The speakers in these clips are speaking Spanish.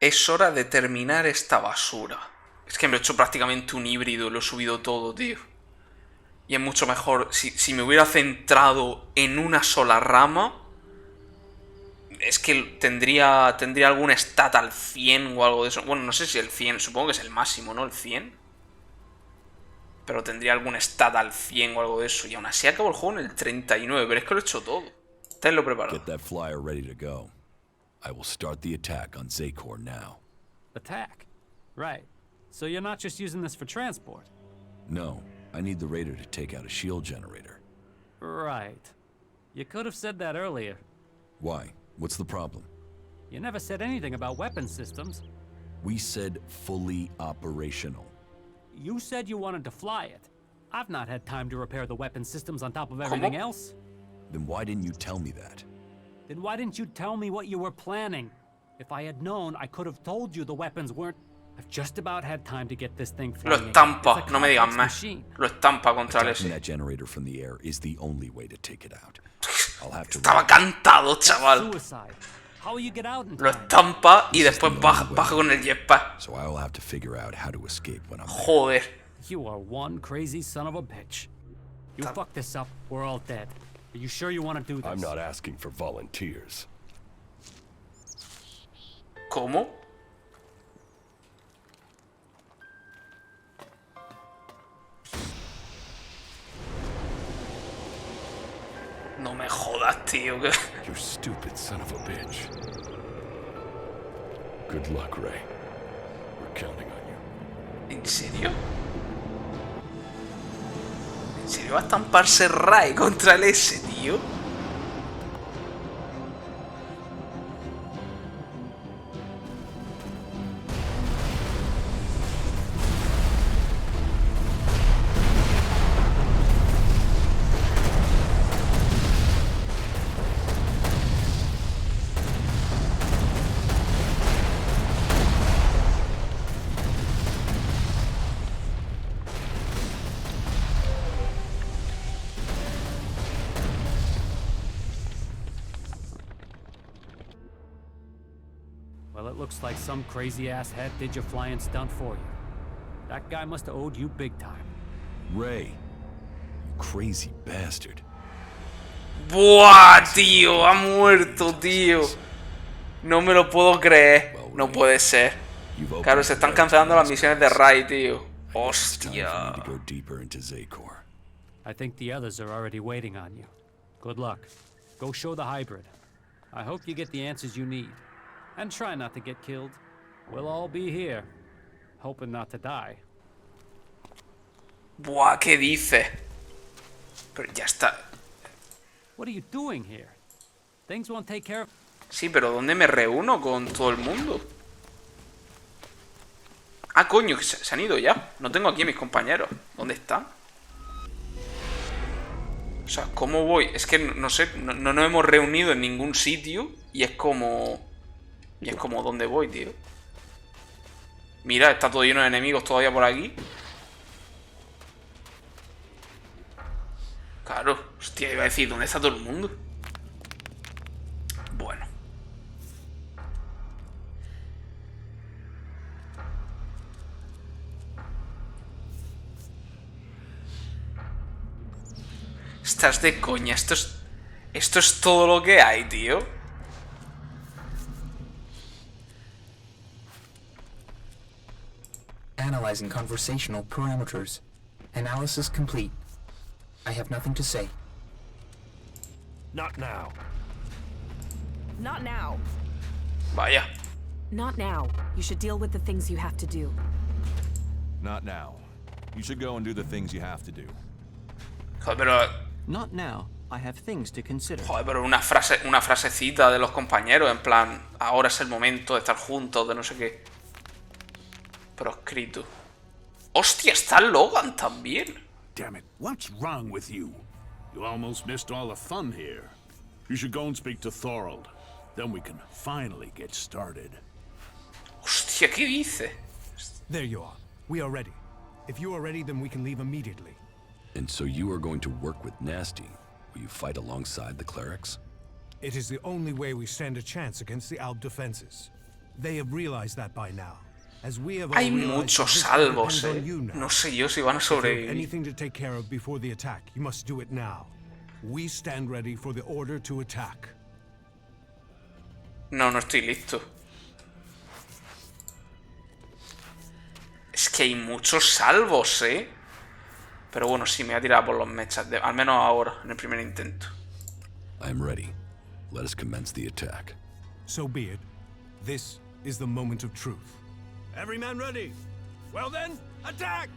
Es hora de terminar esta basura. Es que me he hecho prácticamente un híbrido, lo he subido todo, tío. Y es mucho mejor. Si me hubiera centrado en una sola rama, es que tendría algún stat al 100 o algo de eso. Bueno, no sé si el 100, supongo que es el máximo, ¿no? El 100. Pero tendría algún stat al 100 o algo de eso. Y aún así acabo el juego en el 39, pero es que lo he hecho todo. Tenlo preparado. Get that flyer ready to go. I will start the attack on Zacor now. Attack? Right. So you're not just using this for transport? No, I need the raider to take out a shield generator. Right. You could have said that earlier. Why? What's the problem? You never said anything about weapon systems. We said fully operational. You said you wanted to fly it. I've not had time to repair the weapon systems on top of everything else. Then why didn't you tell me that? Then why didn't you tell me what you were planning? If I had known, I could have told you the weapons weren't... I've just about had time to get this thing Lo flying. estampa, no me digan más. Lo estampa contra el Attacking ese. that generator from the air is the only way to take it out. I'll have to Estaba cantado, chaval. Suicide. How will you get out in Lo time? estampa y después baja con el jetpack. So I will have to figure out how to escape when I'm there. Joder. You are one crazy son of a bitch. You fuck this up, we're all dead. Are you sure you want to do this? I'm not asking for volunteers. ¿Cómo? No me jodas, tío. You stupid son of a bitch. Good luck, Ray. We're counting on you. ¿En serio? ¿En serio va a estamparse Ray contra el S, tío? Well, it looks like some crazy-ass head did your flying stunt for you. That guy must have owed you big time. Ray, you crazy bastard. ¡Buah, tío! Ha muerto, tío. No me lo puedo creer. No puede ser. Claro, se están cancelando las misiones de Ray, tío. Hostia. To go deeper into Zacor. I think the others are already waiting on you. Good luck. Go show the hybrid. I hope you get the answers you need. And try not to get killed. We'll all be here, hoping not to die. Buah, ¿qué dice? Pero ya está. What are you doing here? Things won't take care of... Sí, pero ¿dónde me reúno con todo el mundo? Ah, coño, que se han ido ya. No tengo aquí a mis compañeros. ¿Dónde están? O sea, ¿cómo voy? Es que no sé, no nos hemos reunido en ningún sitio. Y es como... ¿dónde voy, tío? Mira, está todo lleno de enemigos todavía por aquí. Claro, hostia, iba a decir, ¿dónde está todo el mundo? Bueno. Estás de coña, esto es todo lo que hay, tío. Analyzing conversational parameters. Analysis complete. I have nothing to say. Not now. Not now. Vaya. Not now. You should deal with the things you have to do. Not now. You should go and do the things you have to do. Joder, pero... Not now. I have things to consider. Joder, pero una frasecita de los compañeros, en plan, ahora es el momento de estar juntos, de no sé qué. Proscrito. ¡Hostia! Está Logan también. Damn it, what's wrong with you? You almost missed all the fun here. You should go and speak to Thorold. Then we can finally get started. Hostia, ¿qué dice? There you are. We are ready. If you are ready, then we can leave immediately. And so you are going to work with Nasty? Will you fight alongside the clerics? It is the only way we stand a chance against the Alb defenses. They have realized that by now. As we have all Hay realized, muchos this salvos, depends on you now. No sé yo si van a If you have sobrevivir. anything to take care of before the attack, you must do it now. We stand ready for the order to attack. No, no estoy listo. Es que hay muchos salvos, Pero bueno, sí, me voy a tirar por los mechas, al menos ahora, en el primer intento. I'm ready. Let us commence the attack. So be it. This is the moment of truth. Every man ready? Well then, attack!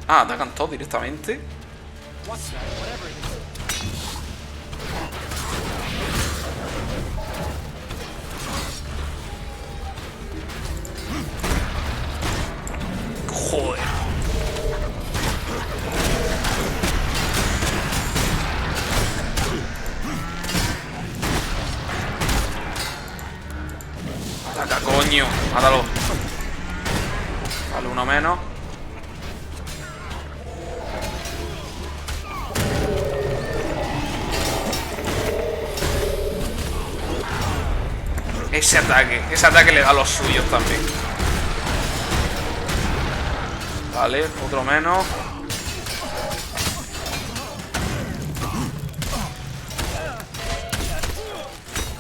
Ah, atacan todos directamente. What's that? Whatever it is. Joder. Ataca, coño. Mátalo. Vale, uno menos. Ese ataque le da a los suyos también. Vale, otro menos.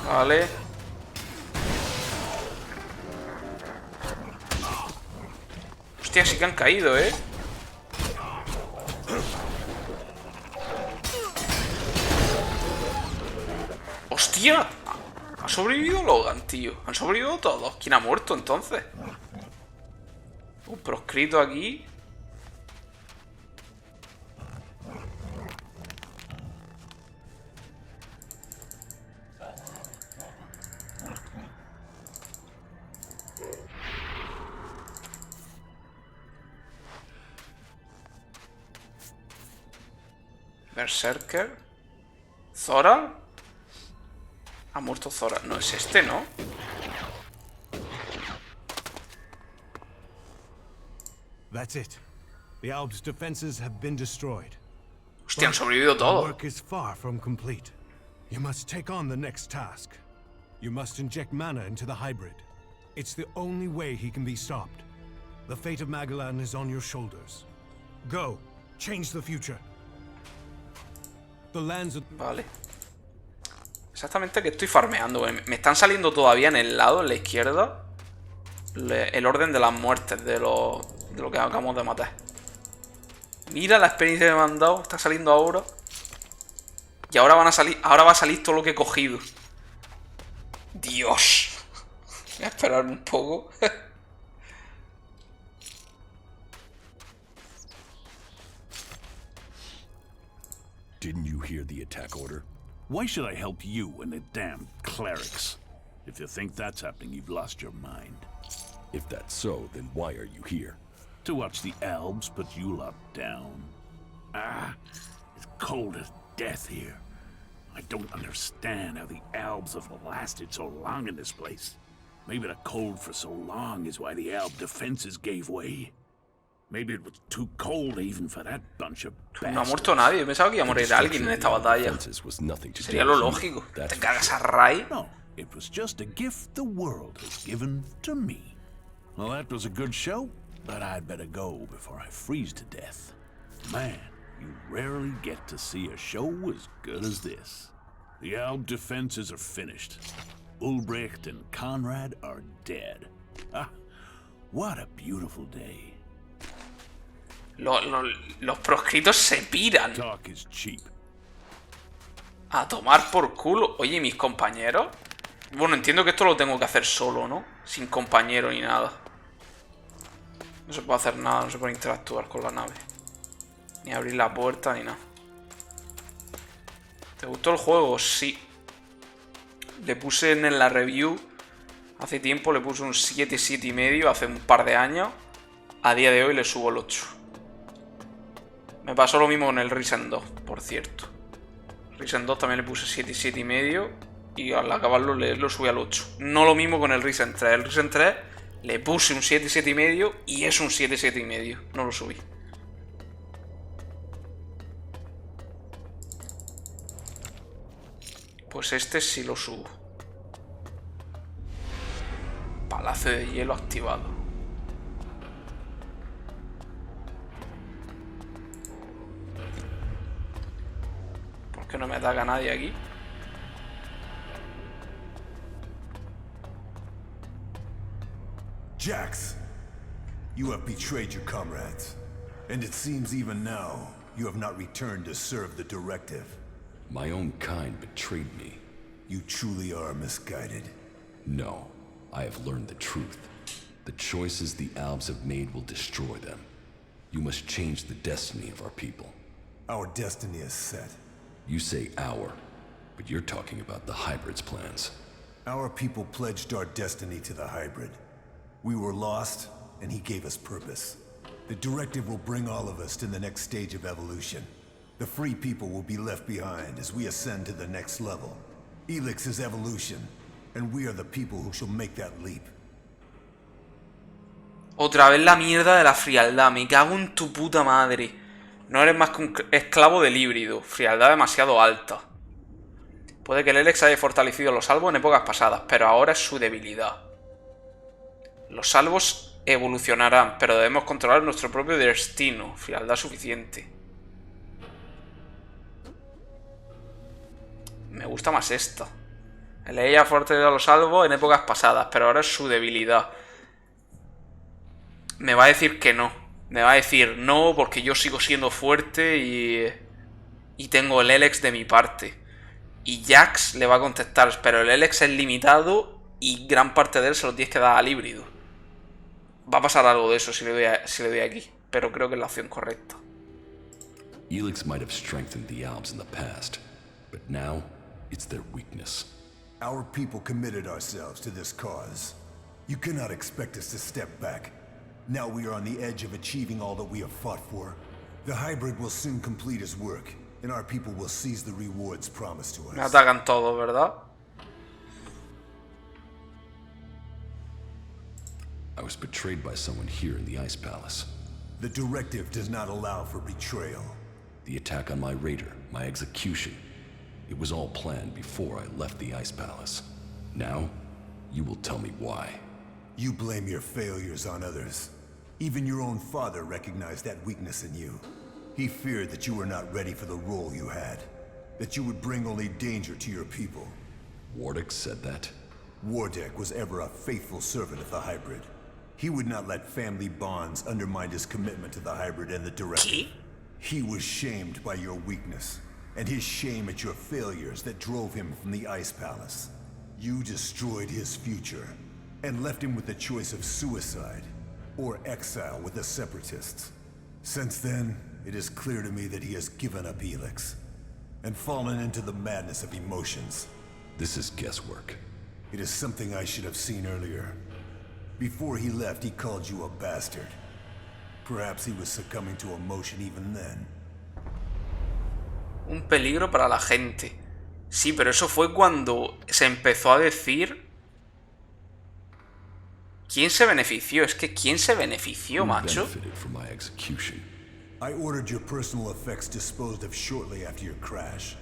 Vale. Hostia, sí que han caído, ¡Hostia! ¿Ha sobrevivido Logan, tío? ¿Han sobrevivido todos? ¿Quién ha muerto entonces? Un proscrito aquí. Berserker. Zora. Ha muerto Zora. No es este, ¿no? That's it. The Alb's defenses have been destroyed. Hostia, han sobrevivido The todos. work is far from complete. You must take on the next task. You must inject mana into the hybrid. It's the only way he can be stopped. The fate of Magellan is on your shoulders. Go, change the future. The lands of... Vale. Exactamente que estoy farmeando. Me están saliendo todavía en el lado, en la izquierda, el orden de las muertes de lo que acabamos de matar. Mira la experiencia que me han dado. Está saliendo ahora. Y ahora van a salir. Ahora va a salir todo lo que he cogido. Dios. Voy a esperar un poco. Didn't you hear the attack order? Why should I help you and the damn clerics? If you think that's happening, you've lost your mind. If that's so, then why are you here? To watch the elves put you lot down. Ah, it's cold as death here. I don't understand how the elves have lasted so long in this place. Maybe the cold for so long is why the elf defenses gave way. Maybe it was too cold even for that bunch of bastards. No ha muerto nadie. Yo pensaba que iba a morir alguien en esta batalla. Sería lo lógico. Te cagas a Rai. No, it was just a gift the world has given to me. Well, that was a good show, but I'd better go before I freeze to death. Man, you rarely get to see a show as good as this. The Alb defenses are finished. Ulbricht and Conrad are dead. Ah, what a beautiful day. Los proscritos se piran. Talk is cheap. A tomar por culo. Oye, ¿y mis compañeros? Bueno, entiendo que esto lo tengo que hacer solo, ¿no? Sin compañero ni nada. No se puede hacer nada, no se puede interactuar con la nave. Ni abrir la puerta, ni nada. ¿Te gustó el juego? Sí. Le puse en la review hace tiempo, le puse un 7, 7,5 hace un par de años. A día de hoy le subo el 8. Me pasó lo mismo con el Risen 2, por cierto. Risen 2 también le puse 7, 7,5 y al acabarlo lo subí al 8. No lo mismo con el Risen 3. El Risen 3 le puse un 7, 7,5 y es un 7, 7,5. No lo subí. Pues este sí lo subo. Palacio de hielo activado. ¿Por qué no me ataca nadie aquí? Jax, you have betrayed your comrades. And it seems even now, you have not returned to serve the directive. My own kind betrayed me. You truly are misguided. No, I have learned the truth. The choices the Albs have made will destroy them. You must change the destiny of our people. Our destiny is set. You say our, but you're talking about the Hybrid's plans. Our people pledged our destiny to the Hybrid. We were lost, and he gave us purpose. The directive will bring all of us to the next stage of evolution. The free people will be left behind as we ascend to the next level. Elex is evolution, and we are the people who shall make that leap. Otra vez la mierda de la frialdad. Me cago en tu puta madre. No eres más que un esclavo del híbrido. Frialdad demasiado alta. Puede que el Elex haya fortalecido los salvos en épocas pasadas, pero ahora es su debilidad. Los salvos evolucionarán, pero debemos controlar nuestro propio destino. Frialdad suficiente. Me gusta más esta. El ella ha fortalecido a los salvos en épocas pasadas, pero ahora es su debilidad. Me va a decir que no. Me va a decir no porque yo sigo siendo fuerte y tengo el Elex de mi parte. Y Jax le va a contestar, pero el Elex es limitado y gran parte de él se lo tienes que dar al híbrido. Va a pasar algo de eso si le doy aquí, pero creo que es la opción correcta. Elex might have strengthened the Albs in the past, but now it's their weakness. Our people committed ourselves to this cause. You cannot expect us to step back. Now we are on the edge of achieving all that we have fought for. The Hybrid will soon complete his work, and our people will seize the rewards promised to us. Me atacan todos, ¿verdad? I was betrayed by someone here in the Ice Palace. The directive does not allow for betrayal. The attack on my raider, my execution. It was all planned before I left the Ice Palace. Now, you will tell me why. You blame your failures on others. Even your own father recognized that weakness in you. He feared that you were not ready for the role you had. That you would bring only danger to your people. Wardick said that? Wardick was ever a faithful servant of the Hybrid. He would not let family bonds undermine his commitment to the Hybrid and the Directive. He was shamed by your weakness, and his shame at your failures that drove him from the Ice Palace. You destroyed his future, and left him with the choice of suicide, or exile with the Separatists. Since then, it is clear to me that he has given up Elex, and fallen into the madness of emotions. This is guesswork. It is something I should have seen earlier. Before he left, he called you a bastard. Perhaps he was succumbing to emotion even then. Un peligro para la gente. Sí, pero eso fue cuando se empezó a decir... ¿Quién se benefició? Es que ¿quién se benefició, macho? I ordered your personal effects disposed of shortly after your crash.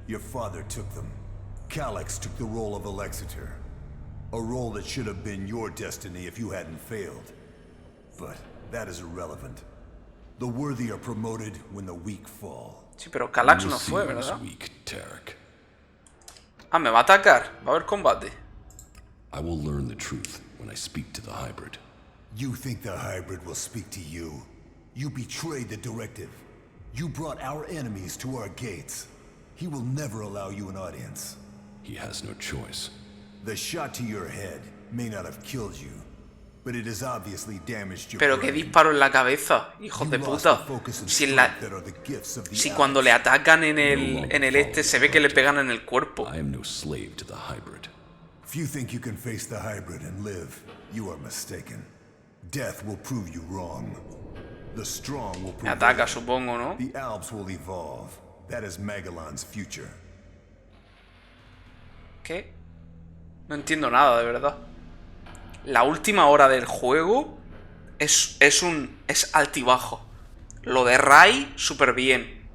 Your father took them. Calyx took the role of Alexeter. A role that should have been your destiny if you hadn't failed. But that is irrelevant. The worthy are promoted when the weak fall. Sí, pero Calyx no fue, ¿verdad? Ah, me va a atacar. Va a haber combate. I will learn the truth when I speak to the Hybrid. You think the Hybrid will speak to you? You betrayed the directive. You brought our enemies to our gates. He will never allow you an audience. He has no choice. The shot to your head may not have killed you, but it has obviously damaged your Pero qué disparo en la cabeza, hijos de puta. Si cuando le atacan en el este se ve que le pegan en el cuerpo. I am no slave to the Hybrid. If you think you can face the Hybrid and live, you are mistaken. Death will prove you wrong. The strong will Me ataca, supongo, ¿no? The Alps will evolve. That is Magellan's future. ¿Qué? No entiendo nada, de verdad. La última hora del juego es altibajo. Lo de Rai, súper bien.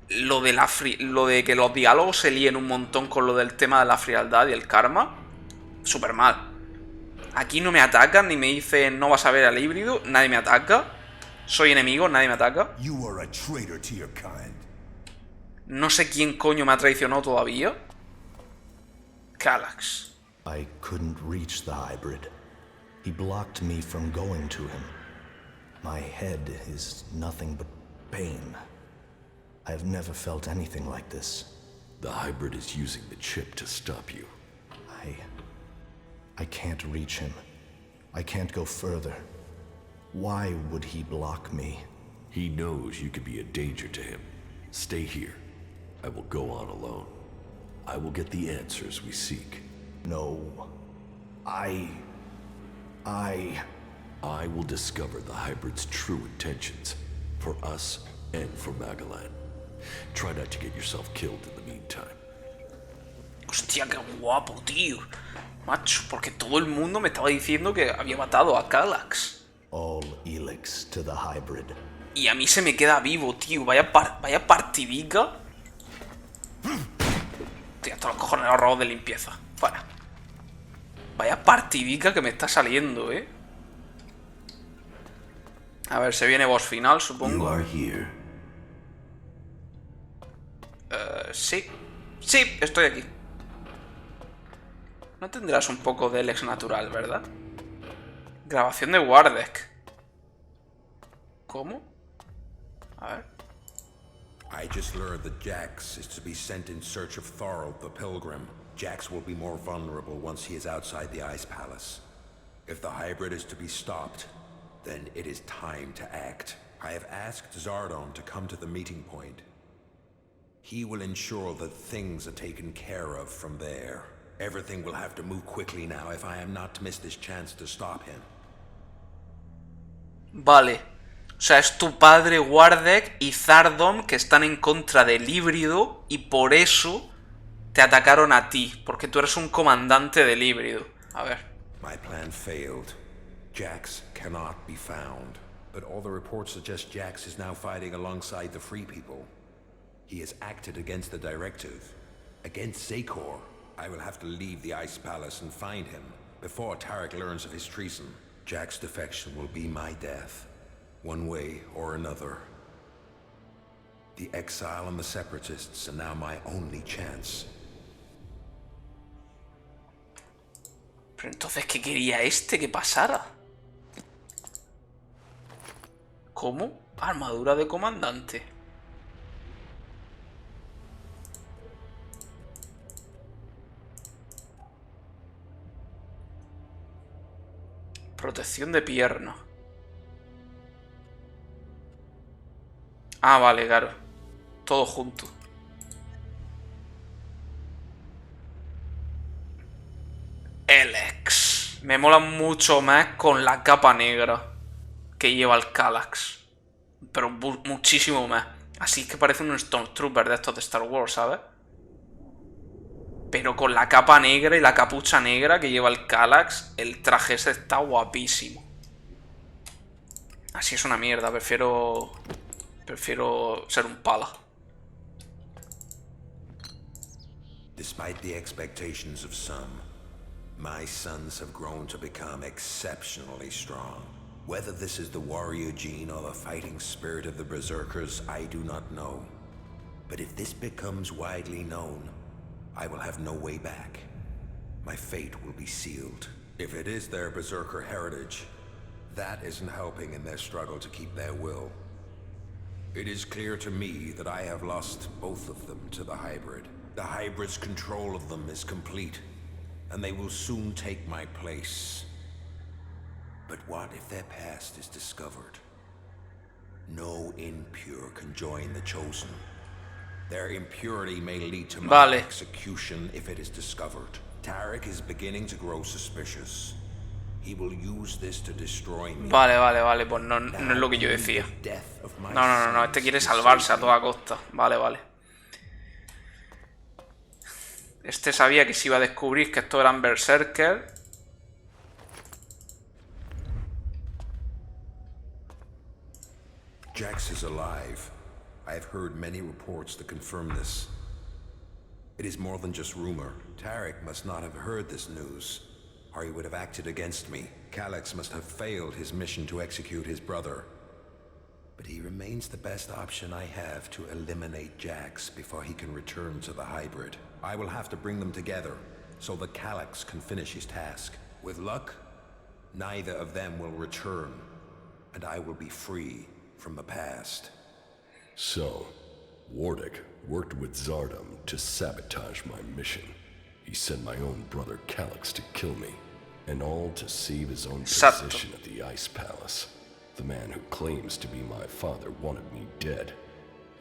Lo de que los diálogos se líen un montón con lo del tema de la frialdad y el karma, súper mal. Aquí no me atacan ni me dicen no vas a ver al híbrido. Nadie me ataca. Soy enemigo, nadie me ataca. You are a traitor to your kind. No sé quién coño me ha traicionado todavía. Calax. I couldn't reach the hybrid. He blocked me from going to him. My head is nothing but pain. I've never felt anything like this. The hybrid is using the chip to stop you. I can't reach him. I can't go further. Why would he block me? He knows you could be a danger to him. Stay here. I will go on alone. I will get the answers we seek. No. I will discover the hybrid's true intentions. For us and for Magellan. Try not to get yourself killed in the meantime. Hostia, qué guapo, tío. Macho, porque todo el mundo me estaba diciendo que había matado a Calax. All Elex to the hybrid. Y a mí se me queda vivo, tío. Vaya partidica. Tío, hasta los cojones los robos de limpieza. Fuera. Vaya partidica que me está saliendo, A ver, se viene boss final, supongo. Sí. Sí, estoy aquí. No tendrás un poco de Elex natural, ¿verdad? Grabación de Wardek. ¿Cómo? A ver. I just learned that Jax is to be sent in search of Thorald the Pilgrim. Jax will be more vulnerable once he is outside the Ice Palace. If the hybrid is to be stopped, then it is time to act. I have asked Zardon to come to the meeting point. He will ensure that things are taken care of from there. Everything will have to move quickly now if I am not to miss this chance to stop him. Vale. O sea, es tu padre Wardek y Zardon que están en contra del híbrido y por eso te atacaron a ti, porque tú eres un comandante del híbrido. A ver. My plan failed. Jax cannot be found, but all the reports suggest Jax is now fighting alongside the Free People. He has acted against the directive, against Zakor. I will have to leave the Ice Palace and find him before Tarek learns of his treason. Jack's defection will be my death, one way or another. The exile and the separatists are now my only chance. Pero entonces, ¿qué quería este que pasara? ¿Cómo? Armadura de comandante. Protección de pierna. Ah, vale, claro. Todo junto. Elex. Me mola mucho más con la capa negra que lleva el Calax. Pero muchísimo más. Así que parece un Stormtrooper de estos de Star Wars, ¿sabes? Pero con la capa negra y la capucha negra que lleva el Calax, el traje ese está guapísimo. Así es una mierda, prefiero ser un pala. Despite the expectations of some, my sons have grown to become exceptionally strong. Whether this is the warrior gene or the fighting spirit of the Berserkers, I do not know. But if this becomes widely known, I will have no way back. My fate will be sealed. If it is their Berserker heritage, that isn't helping in their struggle to keep their will. It is clear to me that I have lost both of them to the hybrid. The hybrid's control of them is complete, and they will soon take my place. But what if their past is discovered? No impure can join the Chosen. Their impurity may lead to my execution if it is discovered. Tarek is beginning to grow suspicious. He will use this to destroy me. Vale, pues no es lo que yo decía. No, este quiere salvarse a toda costa. Vale. Este sabía que se iba a descubrir que estos eran Berserker. Jax is alive. I have heard many reports that confirm this. It is more than just rumor. Tarek must not have heard this news. or he would have acted against me. Elex must have failed his mission to execute his brother. But he remains the best option I have to eliminate Jax before he can return to the hybrid. I will have to bring them together, so that Elex can finish his task. With luck, neither of them will return, and I will be free from the past. So, Wardick worked with Zardom to sabotage my mission. He sent my own brother Elex to kill me, and all to save his own position at the Ice Palace. The man who claims to be my father wanted me dead,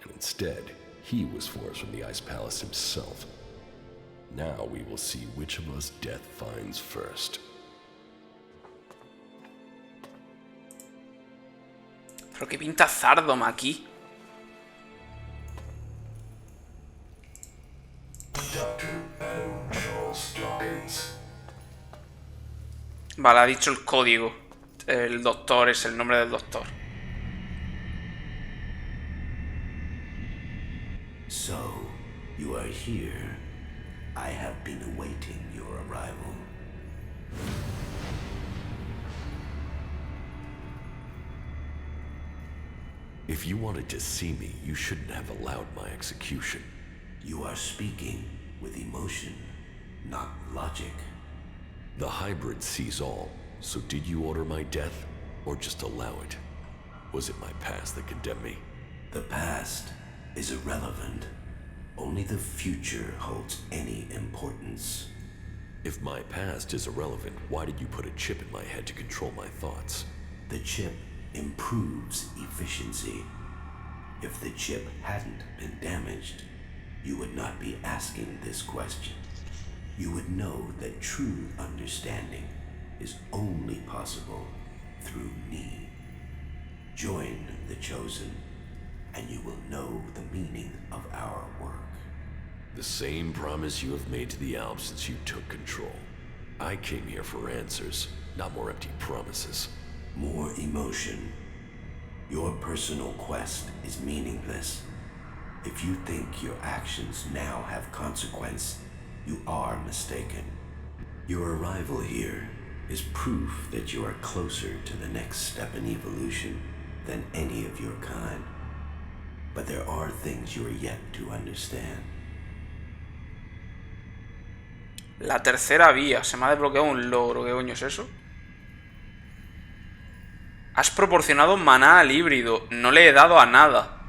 and instead, he was forced from the Ice Palace himself. Now we will see which of us death finds first. Pero qué pinta Zardom aquí. Vale, ha dicho el código. El doctor es el nombre del doctor. So, you are here. I have been awaiting your arrival. If you wanted to see me, you shouldn't have allowed my execution. You are speaking with emotion, not logic. The hybrid sees all, so did you order my death, or just allow it? Was it my past that condemned me? The past is irrelevant. Only the future holds any importance. If my past is irrelevant, why did you put a chip in my head to control my thoughts? The chip improves efficiency. If the chip hadn't been damaged, you would not be asking this question. You would know that true understanding is only possible through me. Join the Chosen, and you will know the meaning of our work. The same promise you have made to the Alps since you took control. I came here for answers, not more empty promises. More emotion. Your personal quest is meaningless. If you think your actions now have consequence, you are mistaken. Your arrival here is proof that you are closer to the next step in evolution than any of your kind. But there are things you are yet to understand. La tercera vía. Se me ha desbloqueado un logro. ¿Qué coño es eso? Has proporcionado maná al híbrido. No le he dado a nada.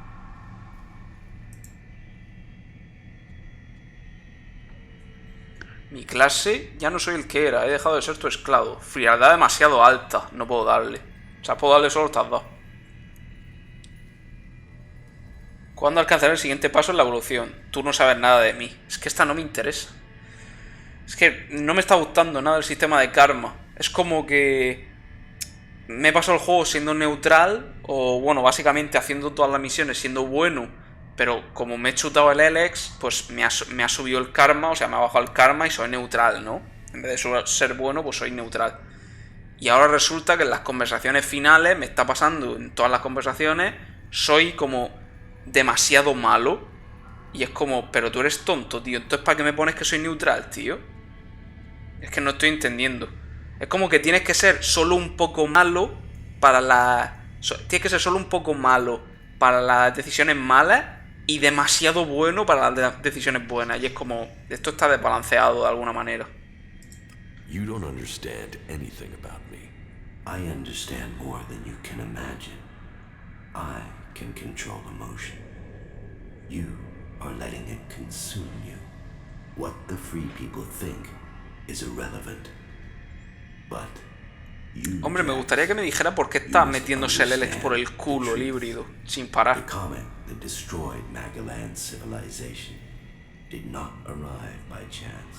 Mi clase ya no soy el que era. He dejado de ser tu esclavo. Frialdad demasiado alta. No puedo darle. O sea, puedo darle solo estas dos. ¿Cuándo alcanzaré el siguiente paso en la evolución? Tú no sabes nada de mí. Es que esta no me interesa. Es que no me está gustando nada el sistema de karma. Es como que me he pasado el juego siendo neutral. O bueno, básicamente haciendo todas las misiones siendo bueno. Pero como me he chutado el Elex, pues me ha subido el karma. O sea, me ha bajado el karma y soy neutral, ¿no? En vez de ser bueno, pues soy neutral. Y ahora resulta que en las conversaciones finales me está pasando en todas las conversaciones. Soy como demasiado malo. Y es como, pero tú eres tonto, tío. Entonces, ¿para qué me pones que soy neutral, tío? Es que no estoy entendiendo. Es como que tienes que ser solo un poco malo para tienes que ser solo un poco malo para las decisiones malas y demasiado bueno para las decisiones buenas. Y es como, esto está desbalanceado de alguna manera. You don't understand anything about me. I understand more than you can imagine. I can control emotion. You are letting it consume you. What the free people think is irrelevant. But you, hombre, me gustaría que me dijera por qué está metiéndose el Elex por el culo el híbrido, sin parar. The comet that destroyed Magalan's civilization did not arrive by chance.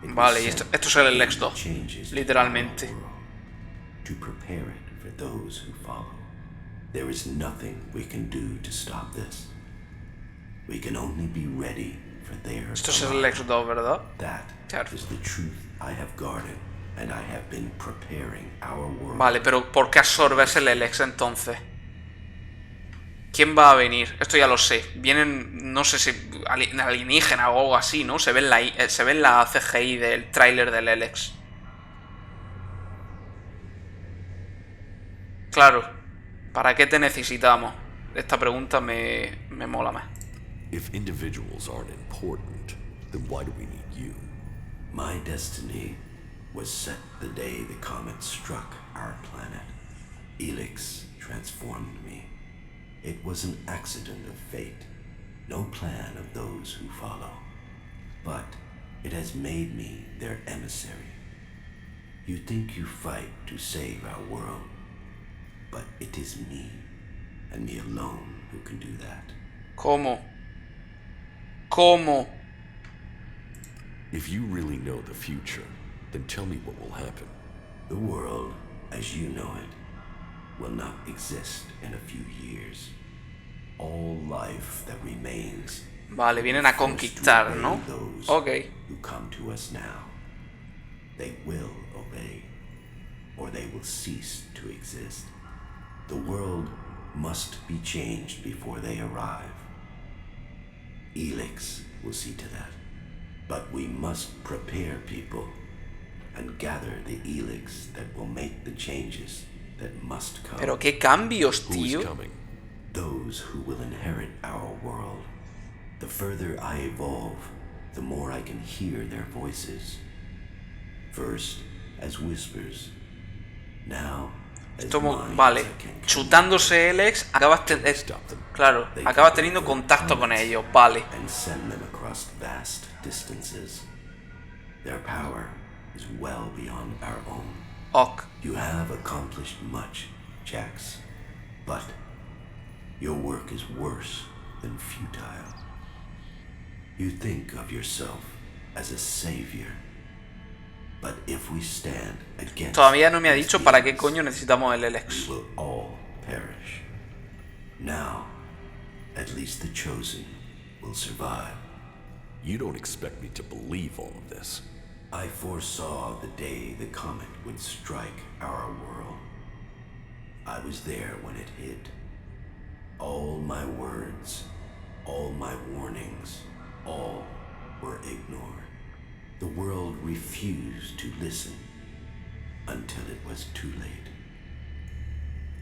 Vale, y esto es el Elex 2, literalmente. To prepare it for those who follow. There is nothing we can do to stop this. We can only be ready for their Esto es el Elex 2, ¿verdad? That is the truth I have guarded, and I have been preparing our world. Vale, pero ¿por qué absorbes el Elex entonces? ¿Quién va a venir? Esto ya lo sé. Vienen, no sé si alienígena o algo así, ¿no? Se ve en la CGI del tráiler del Elex. Claro. ¿Para qué te necesitamos? Esta pregunta me mola más. If individuals aren't important, then why do we need you? My destiny was set the day the comet struck our planet. Elex transformed me. It was an accident of fate, no plan of those who follow. But it has made me their emissary. You think you fight to save our world, but it is me, and me alone, who can do that. ¿Cómo? ¿Cómo? If you really know the future, then tell me what will happen. The world, as you know it, will not exist in a few years. All life that remains. Vale, vienen a conquistar, ¿no? Ok. Who come to us now. They will obey, or they will cease to exist. The world must be changed before they arrive. Elex will see to that. But we must prepare people and gather the Elex that will make the changes that must come. Pero qué cambios, tío. Those who will inherit our world. The further I evolve, the more I can hear their voices. First, as whispers. Now, vale, chutándose Elex, acabas acabas teniendo contacto con ellos, vale. And send them across vast distances. Their power is well beyond our own. Ok. You have accomplished much, Jax, but your work is worse than futile. You think of yourself as a savior. But if we stand against Todavía no me ha dicho para qué coño necesitamos el Elex. we will all perish. Now, at least the chosen will survive. You don't expect me to believe all of this. I foresaw the day the comet would strike our world. I was there when it hit. All my words, all my warnings, all were ignored. The world refused to listen until it was too late.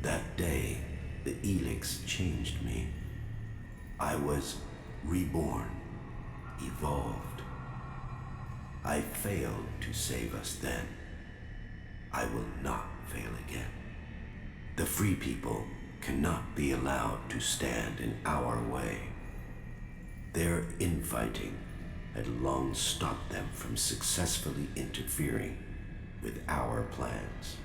That day, the Elex changed me. I was reborn, evolved. I failed to save us then. I will not fail again. The free people cannot be allowed to stand in our way. Their infighting had long stopped them from successfully interfering with our plans.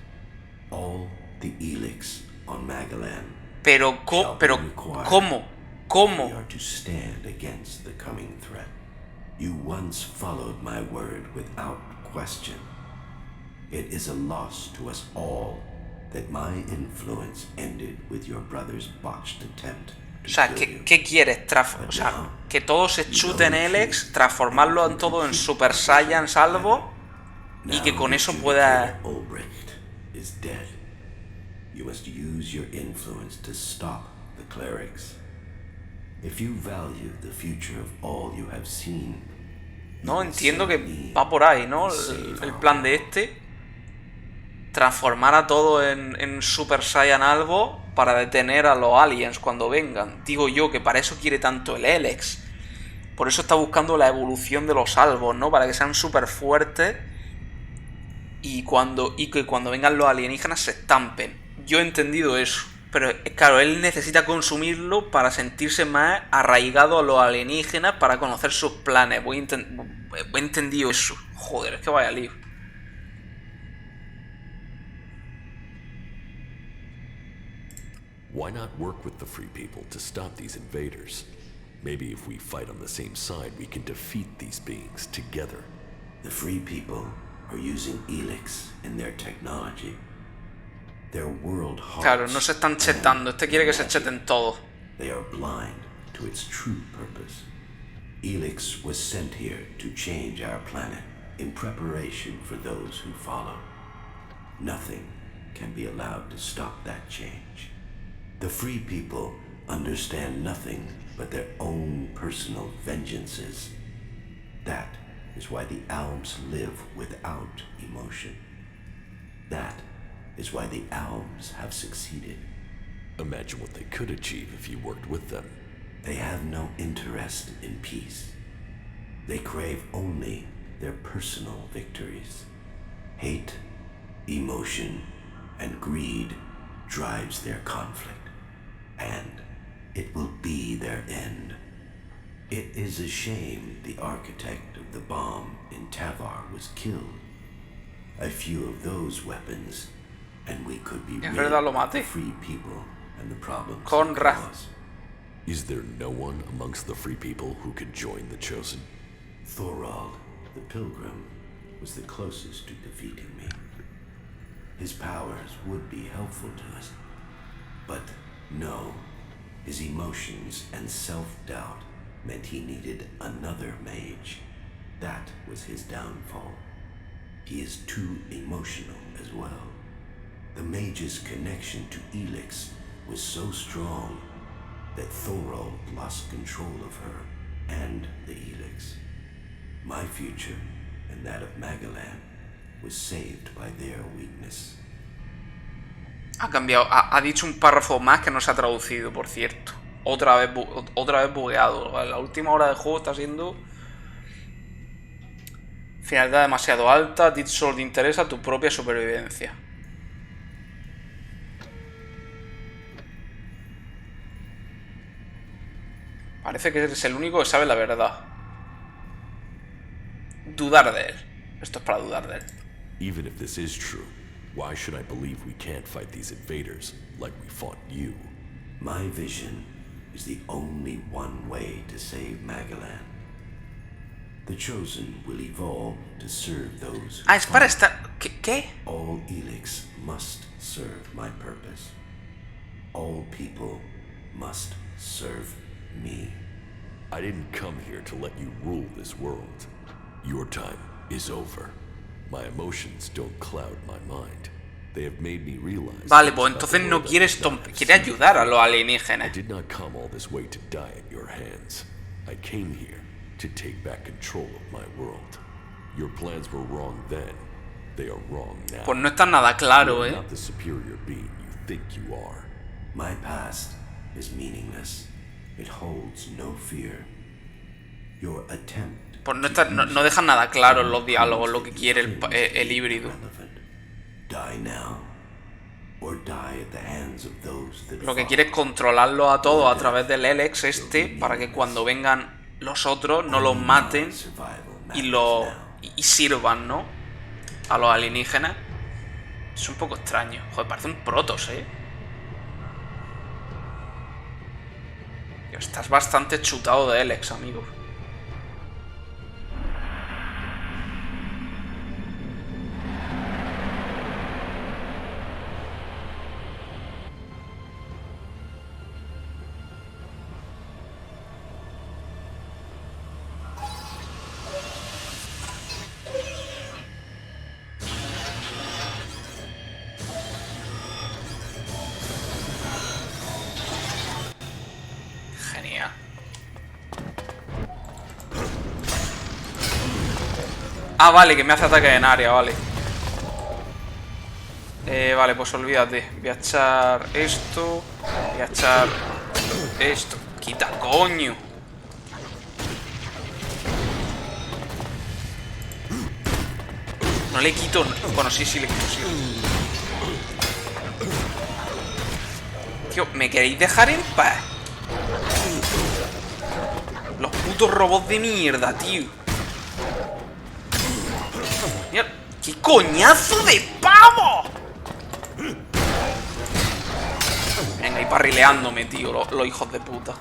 All the Elex on Magellan ¿cómo? They are to stand against the coming threat. You once followed my word without question. It is a loss to us all that my influence ended with your brother's botched attempt. O sea, ¿qué quieres? O sea, que todos se chuten Elex, transformarlo en todo en Super Saiyan salvo y que con eso pueda... Is dead. You must use your influence to stop the clerics. If you value the future of all you have seen, no, entiendo que va por ahí, ¿no? El plan de este. Transformar a todo en Super Saiyan algo para detener a los aliens cuando vengan. Digo yo que para eso quiere tanto el Elex. Por eso está buscando la evolución de los albos, ¿no? Para que sean súper fuertes y que cuando vengan los alienígenas se estampen. Yo he entendido eso. Pero claro, él necesita consumirlo para sentirse más arraigado a los alienígenas, para conocer sus planes. He entendido eso. Joder, es que vaya lío. Why not work with the free people to stop these invaders? Maybe if we fight on the same side, we can defeat these beings together. The free people are using Elex in their technology. Their world hearts. Claro, no se están chetando. Este quiere que se cheten todos. They are blind to its true purpose. Elex was sent here to change our planet in preparation for those who follow. Nothing can be allowed to stop that change. The free people understand nothing but their own personal vengeances. That is why the Alms live without emotion. That is why the elves have succeeded. Imagine what they could achieve if you worked with them. They have no interest in peace. They crave only their personal victories. Hate, emotion, and greed drives their conflict, and it will be their end. It is a shame the architect of the bomb in Tavar was killed. A few of those weapons, and we could be rid of the free people and the problems it caused. Is there no one amongst the free people who could join the Chosen? Thorald, the Pilgrim, was the closest to defeating me. His powers would be helpful to us. But no, his emotions and self-doubt meant he needed another mage. That was his downfall. He is too emotional as well. The mage's connection to Elex was so strong that Thorald lost control of her and the Elex. My future and that of Magellan was saved by their weakness. Ha cambiado, ha dicho un párrafo más que no se ha traducido, por cierto. Otra vez bugueado. La última hora de juego está siendo... Finalidad demasiado alta. A ti solo te interesa tu propia supervivencia. Parece que eres el único que sabe la verdad. Dudar de él. Esto es para dudar de él. Even if this is true, why should I believe we can't fight these invaders like we fought you? My vision is the only one way to save Magellan. The Chosen will evolve to serve those. Ah, es para estar... ¿Qué? All Elex must serve my purpose. All people must serve me. I didn't come here to let you rule this world. Your time is over. My emotions don't cloud my mind. They have made me realize. Vale, pues entonces no quieres quiere ayudar a los alienígenas. I did not come all this way to die at your hands. I came here to take back control of my world. Your plans were wrong then. They are wrong now. Pues no está nada claro, Not the superior being you think you are. My past is meaningless. It holds no fear. Your attempt. Pues no dejan nada claro en los diálogos lo que quiere el híbrido. Lo que quiere es controlarlo a todos a través del Elex para que cuando vengan los otros no los maten y sirvan, ¿no? A los alienígenas. Es un poco extraño. Joder, parece un Protoss, Estás bastante chutado de Elex, amigo. Ah, vale, que me hace ataque en área, vale. Vale, pues olvídate. Voy a echar esto. Voy a echar esto. Quita, coño. No le quito... Bueno, sí le quito, sí. Tío, ¿me queréis dejar en paz? Los putos robots de mierda, tío. Mira, ¡qué coñazo de pavo! Venga, y parrileándome, tío, los hijos de puta.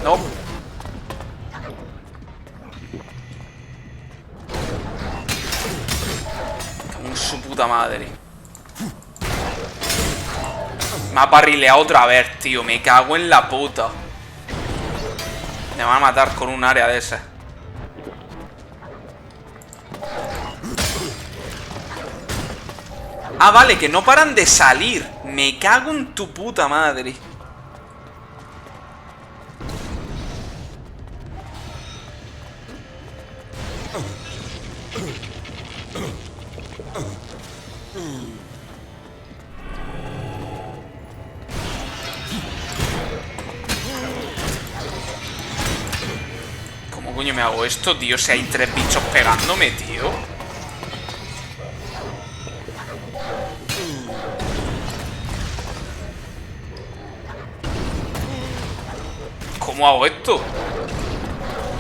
No. Con su puta madre. Me ha parrileado otra vez, tío. Me cago en la puta. Me van a matar con un área de esas. Ah, vale, que no paran de salir. Me cago en tu puta madre. ¿Cómo coño me hago esto, tío? Si hay 3 bichos pegándome, tío. ¿Cómo hago esto?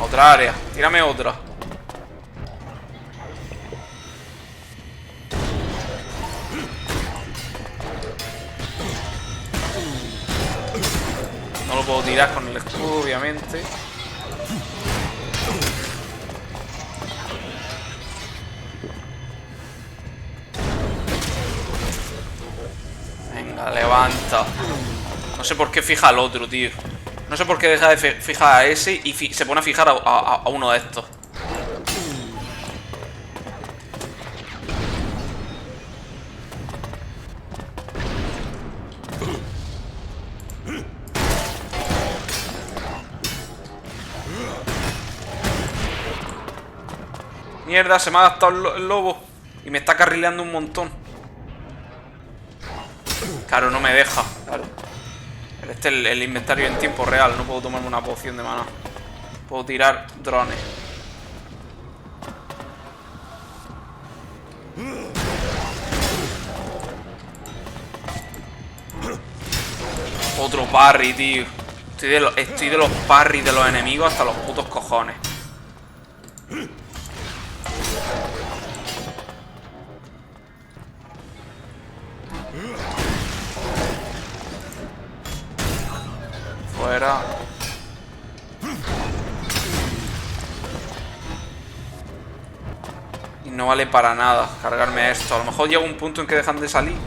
Otra área. Tírame otra. No lo puedo tirar con el escudo, obviamente. Venga, levanta. No sé por qué fija al otro, tío. No sé por qué deja de fijar a ese y se pone a fijar a uno de estos. Mierda, se me ha adaptado el lobo. Y me está carrileando un montón. Claro, no me deja. Claro. Este es el inventario en tiempo real. No puedo tomarme una poción de maná. Puedo tirar drones. Otro parry, tío. Estoy de los parries de los enemigos hasta los putos cojones. Fuera. Y no vale para nada cargarme esto. A lo mejor llega un punto en que dejan de salir.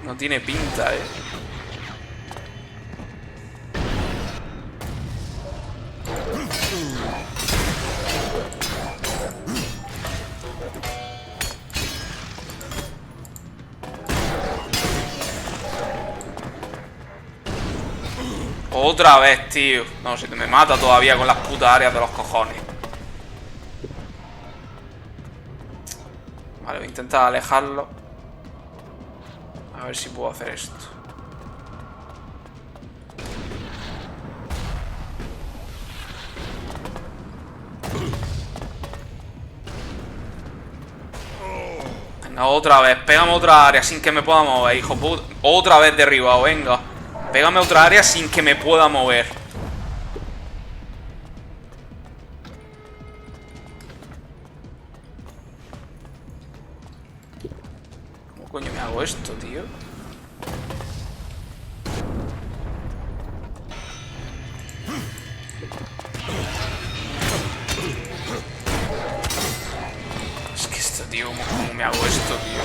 No tiene pinta, Otra vez, tío. No, si te me mata todavía con las putas áreas de los cojones. Vale, voy a intentar alejarlo. A ver si puedo hacer esto. Venga, otra vez. Pégame otra área sin que me pueda mover, hijo puta. Otra vez derribado, venga. Pégame otra área sin que me pueda mover. ¿Cómo coño me hago esto, tío? Es que esto, tío, ¿cómo me hago esto, tío?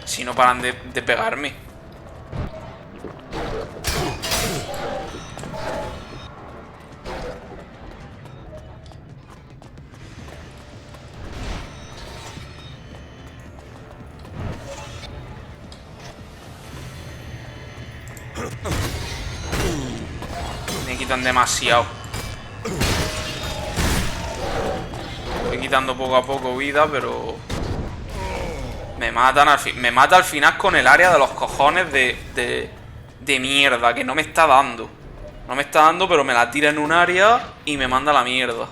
Si no paran de pegarme. Me quitan demasiado. Voy quitando poco a poco vida, pero me matan al fin. Me mata al final con el área de los cojones de mierda, que no me está dando. No me está dando, pero me la tira en un área y me manda a la mierda.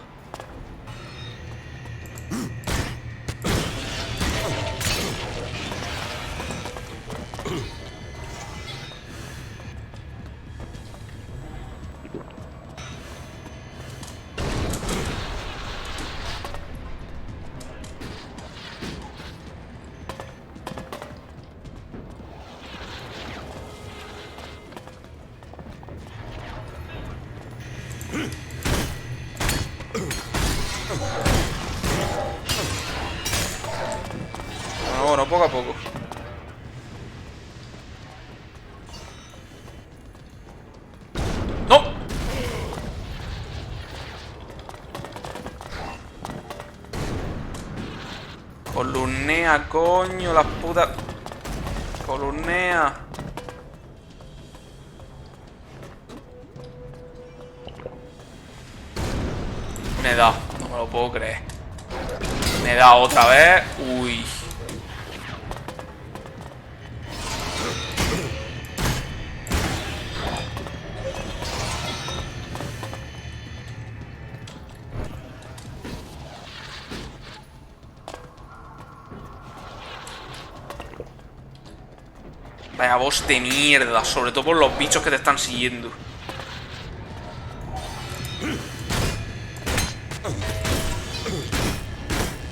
Bueno, poco a poco. Columnea, coño, las putas. Columnea. Me da, no me lo puedo creer. Me da otra vez. Uy. Vaya boss de mierda, sobre todo por los bichos que te están siguiendo.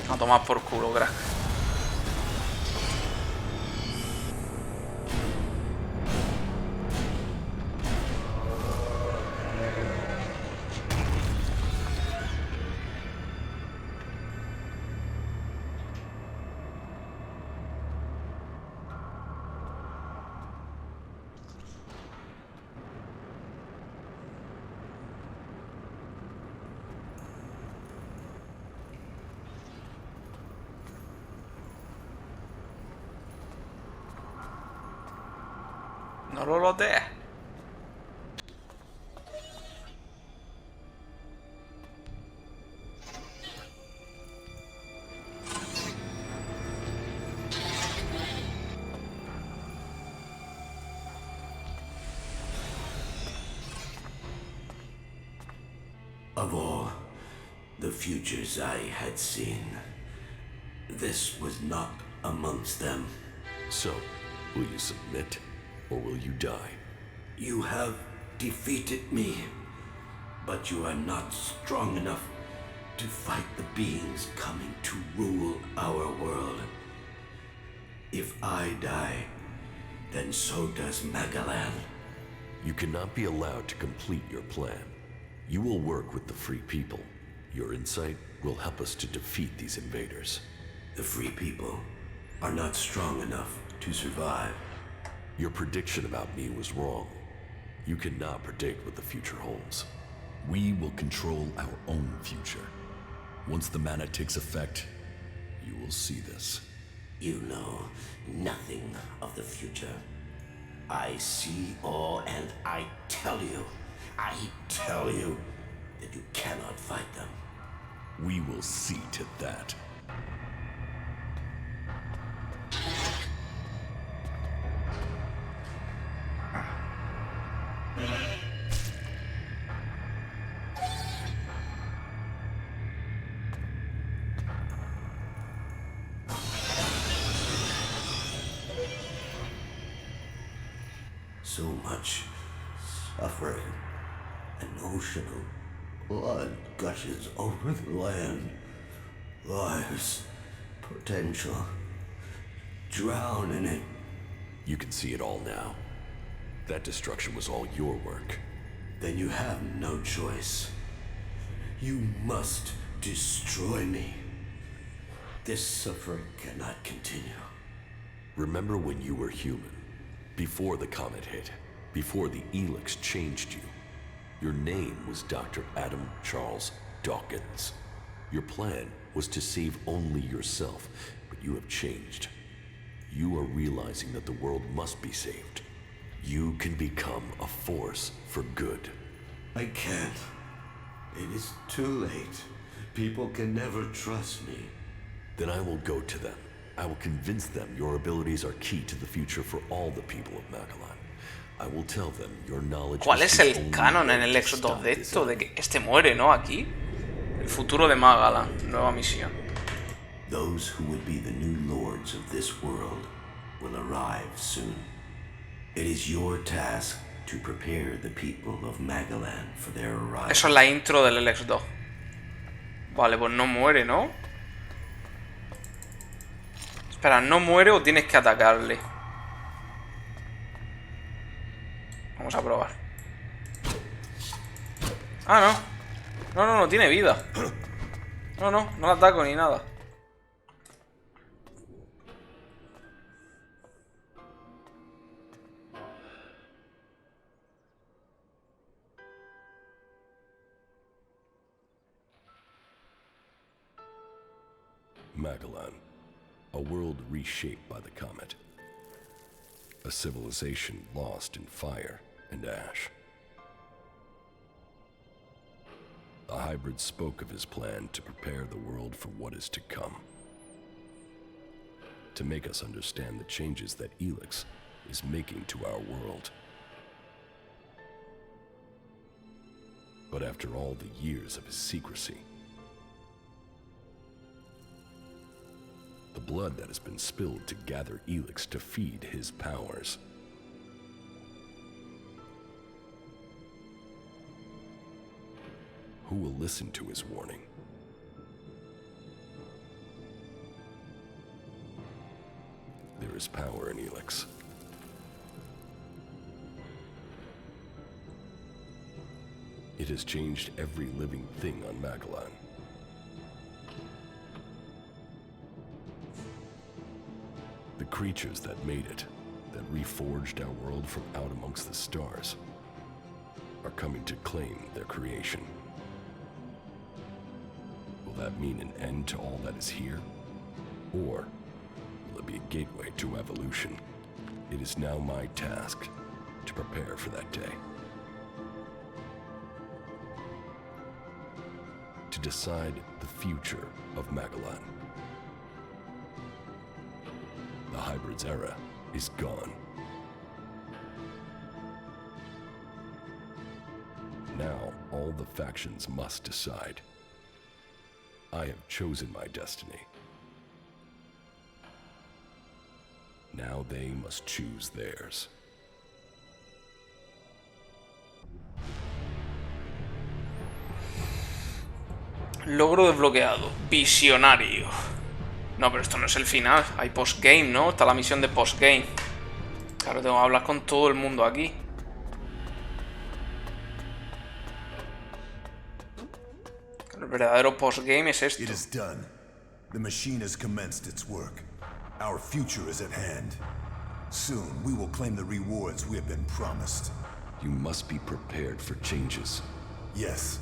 A tomar por culo, crack. No lo lotees. Of all the futures I had seen, this was not amongst them. So, will you submit, or will you die? You have defeated me, but you are not strong enough to fight the beings coming to rule our world. If I die, then so does Magalan. You cannot be allowed to complete your plan. You will work with the Free People. Your insight will help us to defeat these invaders. The Free People are not strong enough to survive. Your prediction about me was wrong. You cannot predict what the future holds. We will control our own future. Once the mana takes effect, you will see this. You know nothing of the future. I see all, and I tell you that you cannot fight them. We will see to that. So much suffering. An ocean of blood gushes over the land. Lives, potential. Drown in it. You can see it all now. That destruction was all your work. Then you have no choice. You must destroy me. This suffering cannot continue. Remember when you were human? Before the comet hit, before the Elex changed you. Your name was Dr. Adam Charles Dawkins. Your plan was to save only yourself, but you have changed. You are realizing that the world must be saved. You can become a force for good. I can't. It is too late. People can never trust me. Then I will go to them. I will convince them your abilities are key to the future for all the people of Magalan. I will tell them your knowledge. ¿Cuál es el canon en el Elex 2 de esto? De que este muere, ¿no? Aquí. El futuro de Magalan. Nueva misión. Those who would be the new lords of this world will arrive soon. It is your task to prepare the people of Magalan for their arrival. Eso es la intro del Elex 2. Vale, pues no muere, ¿no? Espera, ¿no muere o tienes que atacarle? Vamos a probar. Ah, no. No tiene vida. No la ataco ni nada. Magalan, A world reshaped by the comet. A civilization lost in fire and ash. The hybrid spoke of his plan to prepare the world for what is to come. To make us understand the changes that Elex is making to our world. But after all the years of his secrecy, the blood that has been spilled to gather Elex to feed his powers, who will listen to his warning? There is power in Elex. It has changed every living thing on Magellan. The creatures that made it, that reforged our world from out amongst the stars, are coming to claim their creation. Will that mean an end to all that is here? Or will it be a gateway to evolution? It is now my task to prepare for that day. To decide the future of Magellan. The hybrid's era is gone. Now, all the factions must decide. I have chosen my destiny. Now they must choose theirs. Logro desbloqueado. Visionario. No, pero esto no es el final. Hay postgame, ¿no? Está la misión de postgame. Claro, tengo que hablar con todo el mundo aquí. El verdadero postgame es esto. It is done. The machine has commenced its work. Our future is at hand. Soon, we will claim the rewards we have been promised. You must be prepared for changes. Yes.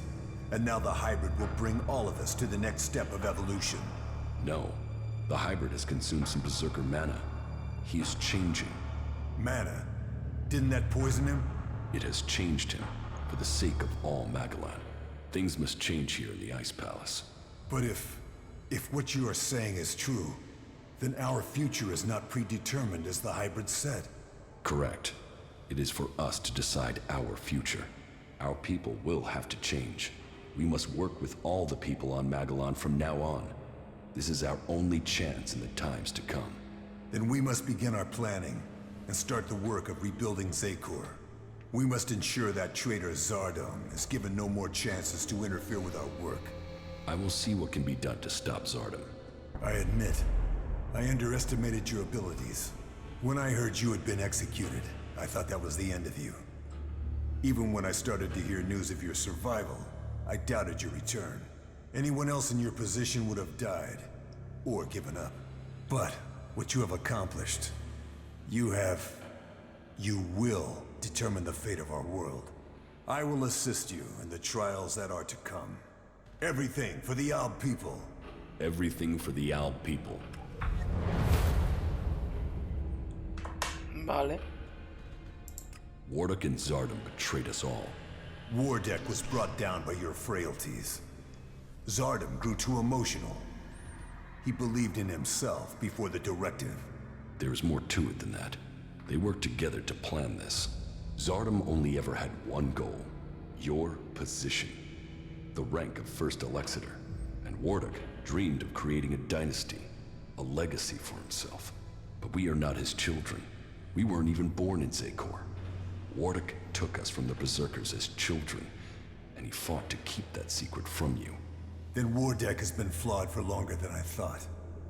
And now the hybrid will bring all of us to the next step of evolution. No. The hybrid has consumed some berserker mana. He is changing. Mana? Didn't that poison him? It has changed him, for the sake of all Magellan. Things must change here in the Ice Palace. But if what you are saying is true, then our future is not predetermined as the hybrid said. Correct. It is for us to decide our future. Our people will have to change. We must work with all the people on Magellan from now on. This is our only chance in the times to come. Then we must begin our planning and start the work of rebuilding Zakor. We must ensure that traitor Zardom is given no more chances to interfere with our work. I will see what can be done to stop Zardom. I admit, I underestimated your abilities. When I heard you had been executed, I thought that was the end of you. Even when I started to hear news of your survival, I doubted your return. Anyone else in your position would have died, or given up. But what you have accomplished, you will determine the fate of our world. I will assist you in the trials that are to come. Everything for the Alb people. Everything for the Alb people. Vale. Wardeck and Zardom betrayed us all. Wardeck was brought down by your frailties. Zardom grew too emotional. He believed in himself before the directive. There is more to it than that. They worked together to plan this. Zardom only ever had one goal. Your position. The rank of First Elexiter. And Wardeck dreamed of creating a dynasty. A legacy for himself. But we are not his children. We weren't even born in Zakor. Wardeck took us from the Berserkers as children, and he fought to keep that secret from you. Then Wardeck has been flawed for longer than I thought.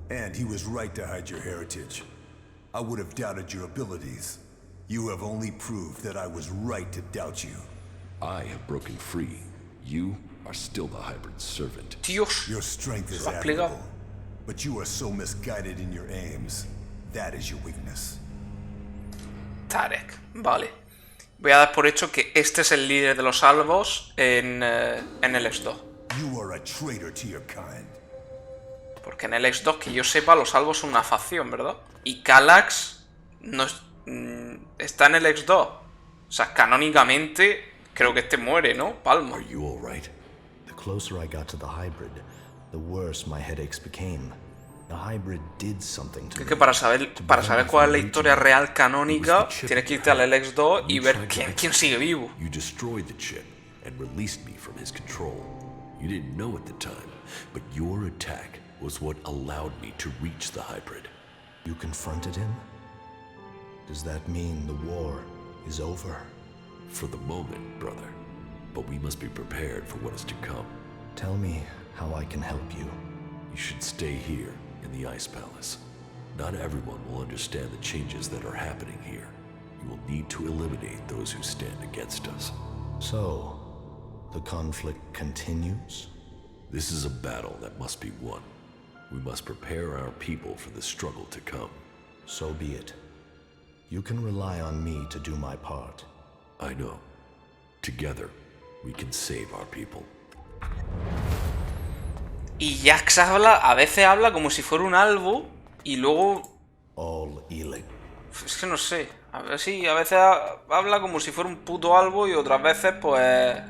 And he was right to hide your heritage. I would have doubted your abilities. You have only proved that I was right to doubt you. I have broken free. You are still the hybrid servant. Dios. Your strength is admirable, but you are so misguided in your aims. That is your weakness. Tarek, vale. Voy a dar por hecho que este es el líder de los salvos en Elex 2. You are a traitor to your kind. Porque en Elex 2, que yo sepa, los albos son una facción, ¿verdad? Y Kallax no está en Elex 2. O sea, canónicamente, creo que este muere, ¿no? Palma. Are you all right? The closer I got to the hybrid, the worse my headaches became. The hybrid did something to me. Es que para saber cuál es la historia real canónica, tienes que irte al Elex 2 y ver quién sigue vivo. You destroyed the chip and released me from his control. You didn't know at the time, but your attack was what allowed me to reach the hybrid. You confronted him? Does that mean the war is over? For the moment, brother. But we must be prepared for what is to come. Tell me how I can help you. You should stay here in the Ice Palace. Not everyone will understand the changes that are happening here. You will need to eliminate those who stand against us. So, the conflict continues? This is a battle that must be won. We must prepare our people for the struggle to come. So be it. You can rely on me to do my part. I know. Together, we can save our people. Y Jax a veces habla como si fuera un albo y luego... All Elex. Es que no sé. A ver si a veces habla como si fuera un puto albo y otras veces pues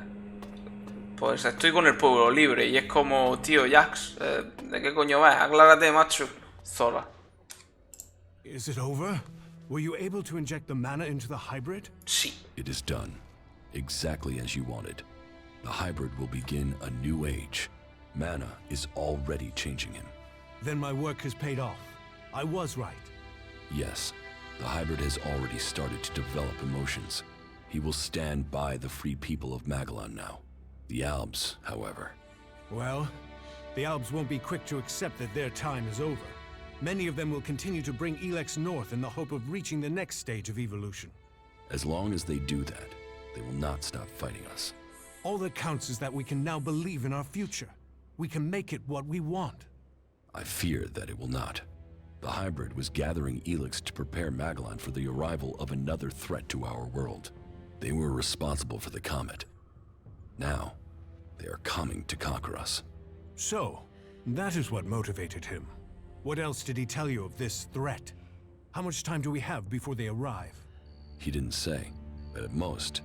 estoy con el pueblo libre y es como, tío, Jax, ¿de qué coño vas? Aclárate, macho. Zora. Is it over? Were you able to inject the mana into the hybrid? Sí. It is done. Exactly as you wanted. The hybrid will begin a new age. Mana is already changing him. Then my work has paid off. I was right. Yes, the hybrid has already started to develop emotions. He will stand by the free people of Magellan now. The Albs, however. Well, the Albs won't be quick to accept that their time is over. Many of them will continue to bring Elex north in the hope of reaching the next stage of evolution. As long as they do that, they will not stop fighting us. All that counts is that we can now believe in our future. We can make it what we want. I fear that it will not. The hybrid was gathering Elex to prepare Magellan for the arrival of another threat to our world. They were responsible for the comet. Now, they are coming to conquer us. So, that is what motivated him. What else did he tell you of this threat? How much time do we have before they arrive? He didn't say, but at most,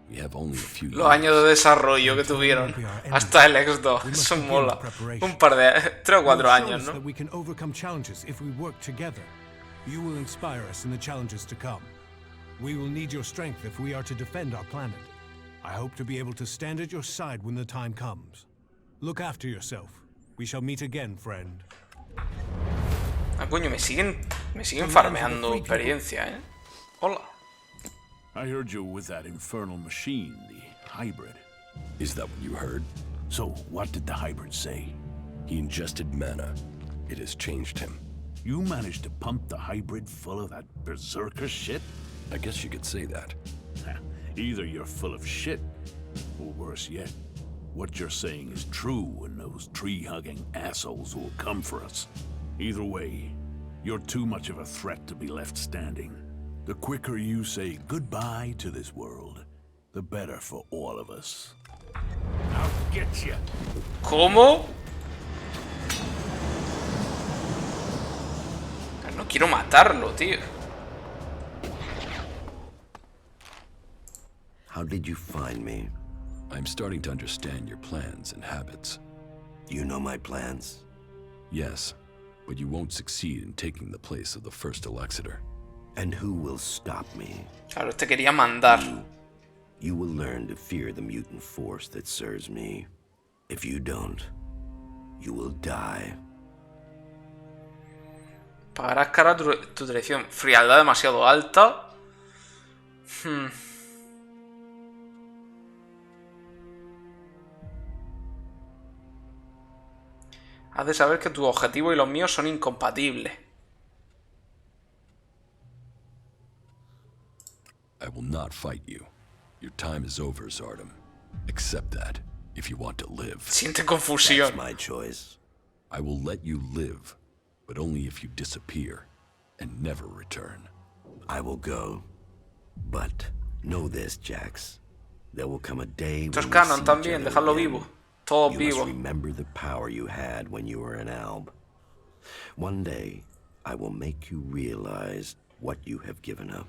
we have only a few Los años de desarrollo que tuvieron hasta el X2, eso mola. Un par de 3 o 4 años, ¿no? We can overcome challenges if we work together. You will inspire us in the challenges to come. We will need your strength if we are to defend our planet. I hope to be able to stand at your side when the time comes. Look after yourself. We shall meet again, friend. Ah, coño, me siguen farmeando experiencia, ¿eh? Hola. I heard you with that infernal machine, the hybrid. Is that what you heard? So, what did the hybrid say? He ingested mana. It has changed him. You managed to pump the hybrid full of that berserker shit? I guess you could say that. Either you're full of shit, or worse yet, what you're saying is true and those tree-hugging assholes will come for us. Either way, you're too much of a threat to be left standing. The quicker you say goodbye to this world, the better for all of us. I'll get you. ¿Cómo? No quiero matarlo, tío. How did you find me? I'm starting to understand your plans and habits. You know my plans? Yes, but you won't succeed in taking the place of the first Elexiter. And who will stop me? Claro, te quería mandar. You will learn to fear the mutant force that serves me. If you don't, you will die. Pagarás cara tu traición. Frialdad demasiado alta. Has de saber que tus objetivos y los míos son incompatibles. I will not fight you. Your time is over, Zardom. Accept that, if you want to live. Siente confusión. That's my choice. I will let you live, but only if you disappear and never return. I will go, but know this, Jax. There will come a day Esto es when canon también, dejarlo vivo. Todos you vivos. must remember the power you had when you were an Alb. One day, I will make you realize what you have given up.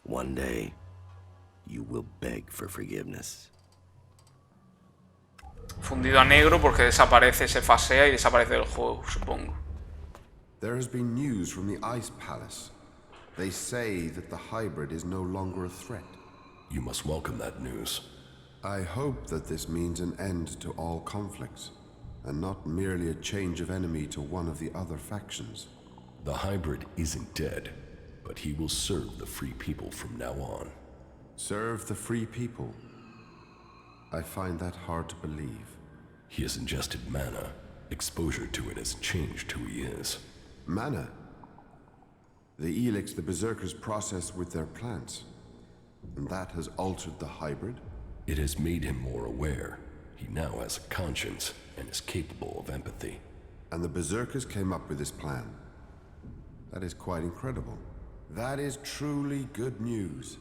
One day, you will beg for forgiveness. Fundido a negro porque desaparece, se fasea y desaparece del juego, supongo. There has been news from the Ice Palace. They say that the hybrid is no longer a threat. You must welcome that news. I hope that this means an end to all conflicts, and not merely a change of enemy to one of the other factions. The hybrid isn't dead, but he will serve the free people from now on. Serve the free people? I find that hard to believe. He has ingested mana. Exposure to it has changed who he is. Mana? The Elex the Berserkers process with their plants. And that has altered the hybrid? It has made him more aware. He now has a conscience and is capable of empathy. And the Berserkers came up with this plan. That is quite incredible. That is truly good news.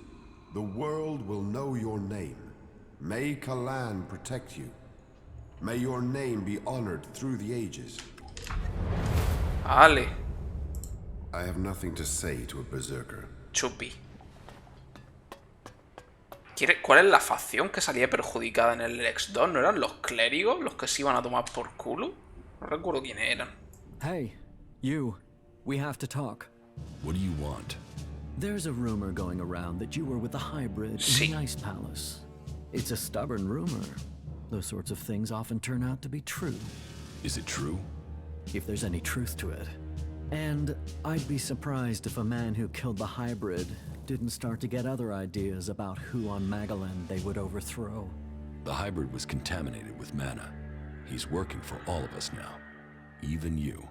The world will know your name. May Kalan protect you. May your name be honored through the ages. Ale. I have nothing to say to a berserker. Chupi. ¿Cuál es la facción que salía perjudicada en el Elex 2? ¿No eran los clérigos los que se iban a tomar por culo? No recuerdo quiénes eran. Hey, you. We have to talk. What do you want? There's a rumor going around that you were with the hybrid in the Ice Palace. It's a stubborn rumor. Those sorts of things often turn out to be true. Is it true? If there's any truth to it. And I'd be surprised if a man who killed the hybrid didn't start to get other ideas about who on Magalan they would overthrow. The hybrid was contaminated with mana. He's working for all of us now. Even you.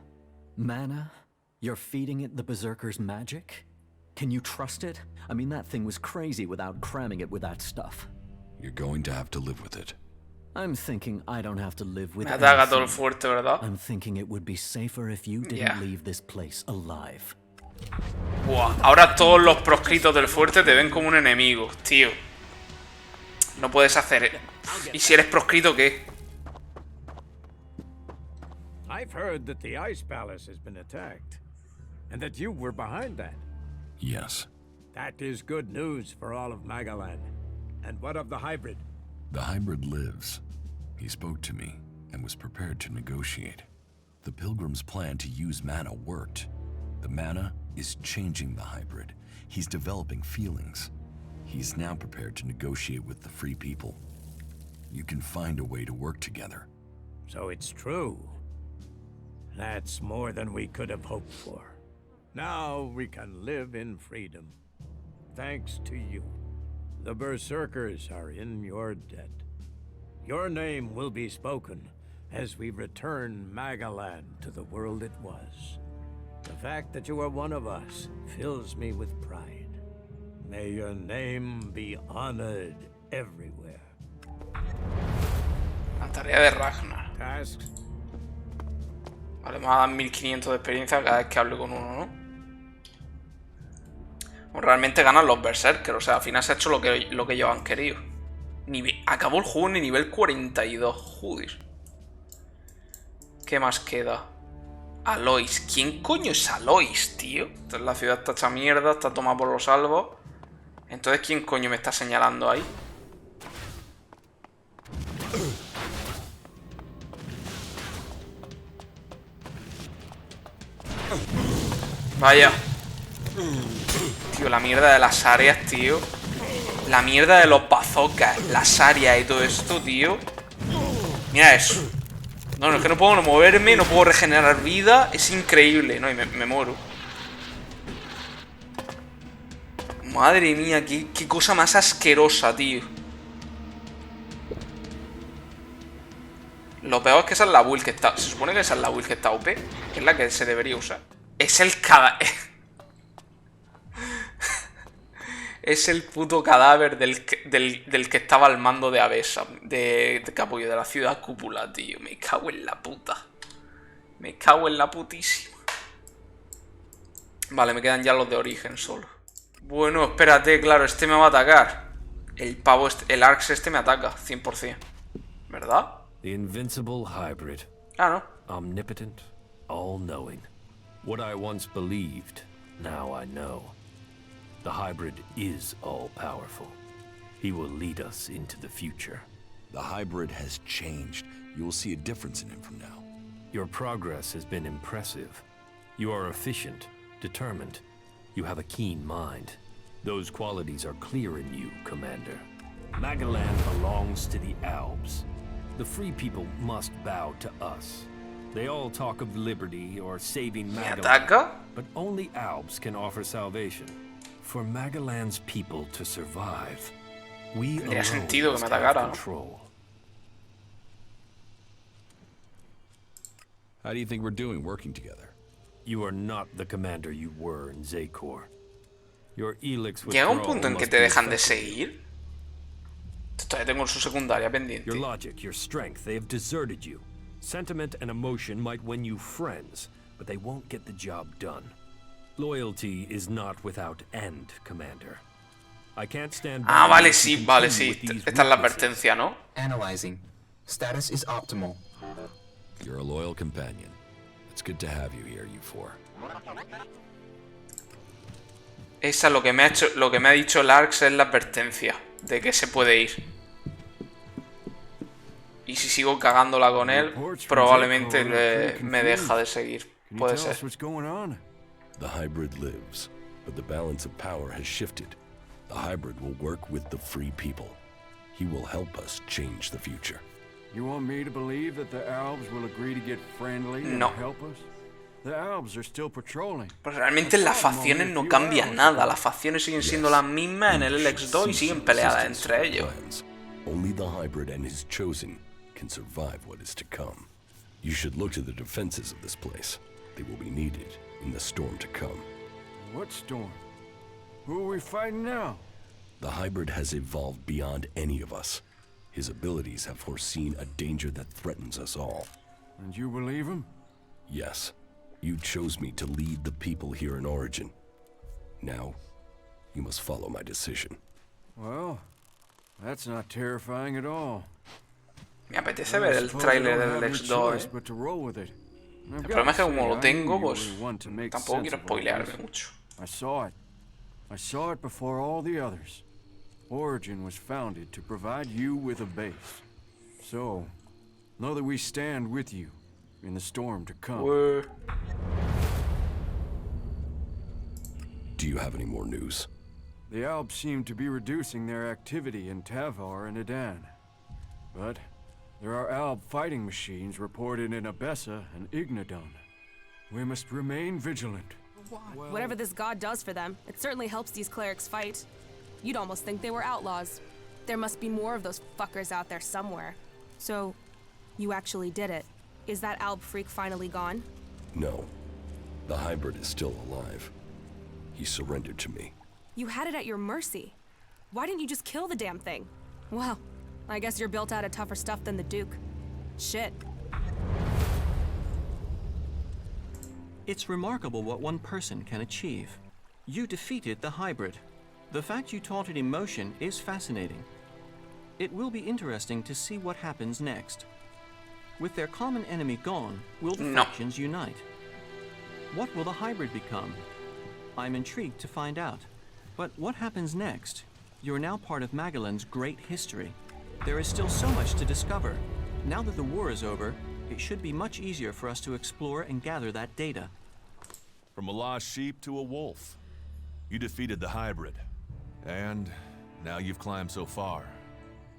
Mana? You're feeding it the Berserker's magic? Can you trust it? I mean, that thing was crazy without cramming it with that stuff. You're going to have to live with it. I'm thinking I don't have to live with it. I'm thinking it would be safer if you didn't leave this place alive. Buah, ahora todos los proscritos del fuerte te ven como un enemigo, tío. No puedes hacer... ¿Y si eres proscrito qué? I've heard that the Ice Palace has been attacked, and that you were behind that. Yes. That is good news for all of Magalan. And what of the hybrid? The hybrid lives. He spoke to me and was prepared to negotiate. The Pilgrim's plan to use mana worked. The mana is changing the hybrid. He's developing feelings. He's now prepared to negotiate with the free people. You can find a way to work together. So it's true. That's more than we could have hoped for. Now we can live in freedom. Thanks to you. The Berserkers are in your debt. Your name will be spoken as we return Magalan to the world it was. The fact that you are one of us fills me with pride. May your name be honored everywhere. La tarea de Ragnar. Tasks. Vale, me va a dar 1500 de experiencia cada vez que hable con uno, ¿no? O realmente ganan los Berserkers, o sea, al final se ha hecho lo que ellos han querido. Acabó el juego en el nivel 42, joder. ¿Qué más queda? Alois. ¿Quién coño es Alois, tío? Entonces la ciudad está hecha mierda, está tomada por los salvos. Entonces, ¿quién coño me está señalando ahí? Vaya. Tío, la mierda de las áreas, tío. La mierda de los bazookas, las áreas y todo esto, tío. Mira eso. No, es que no puedo moverme, no puedo regenerar vida. Es increíble. No, y me muero. Madre mía, qué cosa más asquerosa, tío. Lo peor es que esa es la build que está... Se supone que esa es la build que está OP, que es la que se debería usar. Es el cadáver... Es el puto cadáver del que estaba al mando de Avesa, de Capullo, de la ciudad cúpula, tío. Me cago en la puta. Me cago en la putísima. Vale, me quedan ya los de origen solo. Bueno, espérate, claro, este me va a atacar. El pavo, el Arx este me ataca, 100%. ¿Verdad? The invincible hybrid. Ah, no. Omnipotent, all-knowing. What I once believed, now I know. The hybrid is all-powerful. He will lead us into the future. The hybrid has changed. You will see a difference in him from now. Your progress has been impressive. You are efficient, determined. You have a keen mind. Those qualities are clear in you, Commander. Magalan belongs to the Albs. The free people must bow to us. They all talk of liberty or saving Magalan, but only Albs can offer salvation. For Magalan's people to survive, we alone must have control. How do you think we're doing working together? You are not the commander you were in Zakor. Your Elex ¿Llega un punto en que te dejan de seguir? Todavía tengo su secundaria pendiente. Your logic, your strength, they have deserted you. Sentiment and emotion might win you friends, but they won't get the job done. Loyalty is not without end, Commander. I can't stand by. Vale, sí, vale, sí. Esta es la advertencia, ¿no? Analyzing. Status is optimal. You're a loyal companion. It's good to have you here, you four. Esa lo que me ha dicho Larx es la advertencia de que se puede ir. Y si sigo cagándola con él, probablemente me deja de seguir. Puede ser. The hybrid lives, but the balance of power has shifted. The hybrid will work with the free people. He will help us change the future. You want me to believe that the Albs will agree to get friendly and help us? The Albs are still patrolling. Pues realmente las facciones no cambian nada. Las facciones siguen siendo las mismas en el Elex 2 y siguen peleadas entre ellos. Only the hybrid and his chosen can survive what is to come. You should look to the defenses of this place. They will be needed in the storm to come. What storm? Who are we fighting now? The hybrid has evolved beyond any of us. His abilities have foreseen a danger that threatens us all. And you believe him? Yes. You chose me to lead the people here in Origin. Now, you must follow my decision. Well, that's not terrifying at all. Me apetece ver el tráiler del Elex 2, El problema es que como lo tengo, pues tampoco quiero spoilearme mucho. I saw it before all the others. Origin was founded to provide you with a base. So, know that we stand with you in the storm to come. Do you have any more news? The Alps seem to be reducing their activity in Tavar and Edan. But there are Alb fighting machines reported in Abessa and Ignadon. We must remain vigilant. Whatever this god does for them, it certainly helps these clerics fight. You'd almost think they were outlaws. There must be more of those fuckers out there somewhere. So, you actually did it. Is that Alb freak finally gone? No. The hybrid is still alive. He surrendered to me. You had it at your mercy. Why didn't you just kill the damn thing? Well, I guess you're built out of tougher stuff than the Duke. Shit. It's remarkable what one person can achieve. You defeated the hybrid. The fact you taught it emotion is fascinating. It will be interesting to see what happens next. With their common enemy gone, will the factions unite? What will the hybrid become? I'm intrigued to find out. But what happens next? You're now part of Magalan's great history. There is still so much to discover. Now that the war is over, it should be much easier for us to explore and gather that data. From a lost sheep to a wolf, you defeated the hybrid. And now you've climbed so far.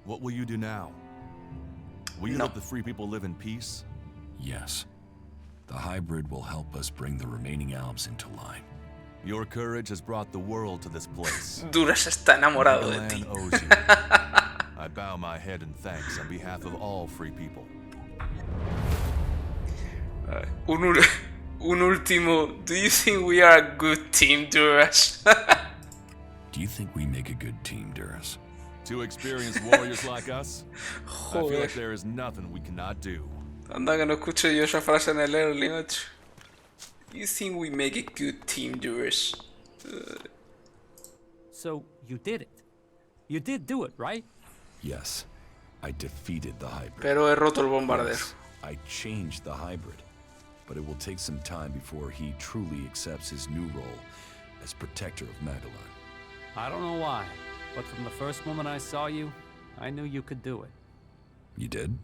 What will you do now? Will you let the free people live in peace? Yes. The hybrid will help us bring the remaining Albs into line. Your courage has brought the world to this place. Duras está enamorado de ti. I bow my head in thanks on behalf of all free people. Un último. Do you think we are a good team, Duras? Do you think we make a good team, Duras? Two experienced warriors like us? I feel like there is nothing we cannot do. Anda que no escucho yo esa frase en el early, macho. You think we make a good team, Duras? So, you did it. You did do it, right? Yes. I defeated the hybrid. Pero he roto el bombardero. Yes, I changed the hybrid. but it will take some time before he truly accepts his new role as protector of Magalan. I don't know why, but from the first moment I saw you, I knew you could do it. You did?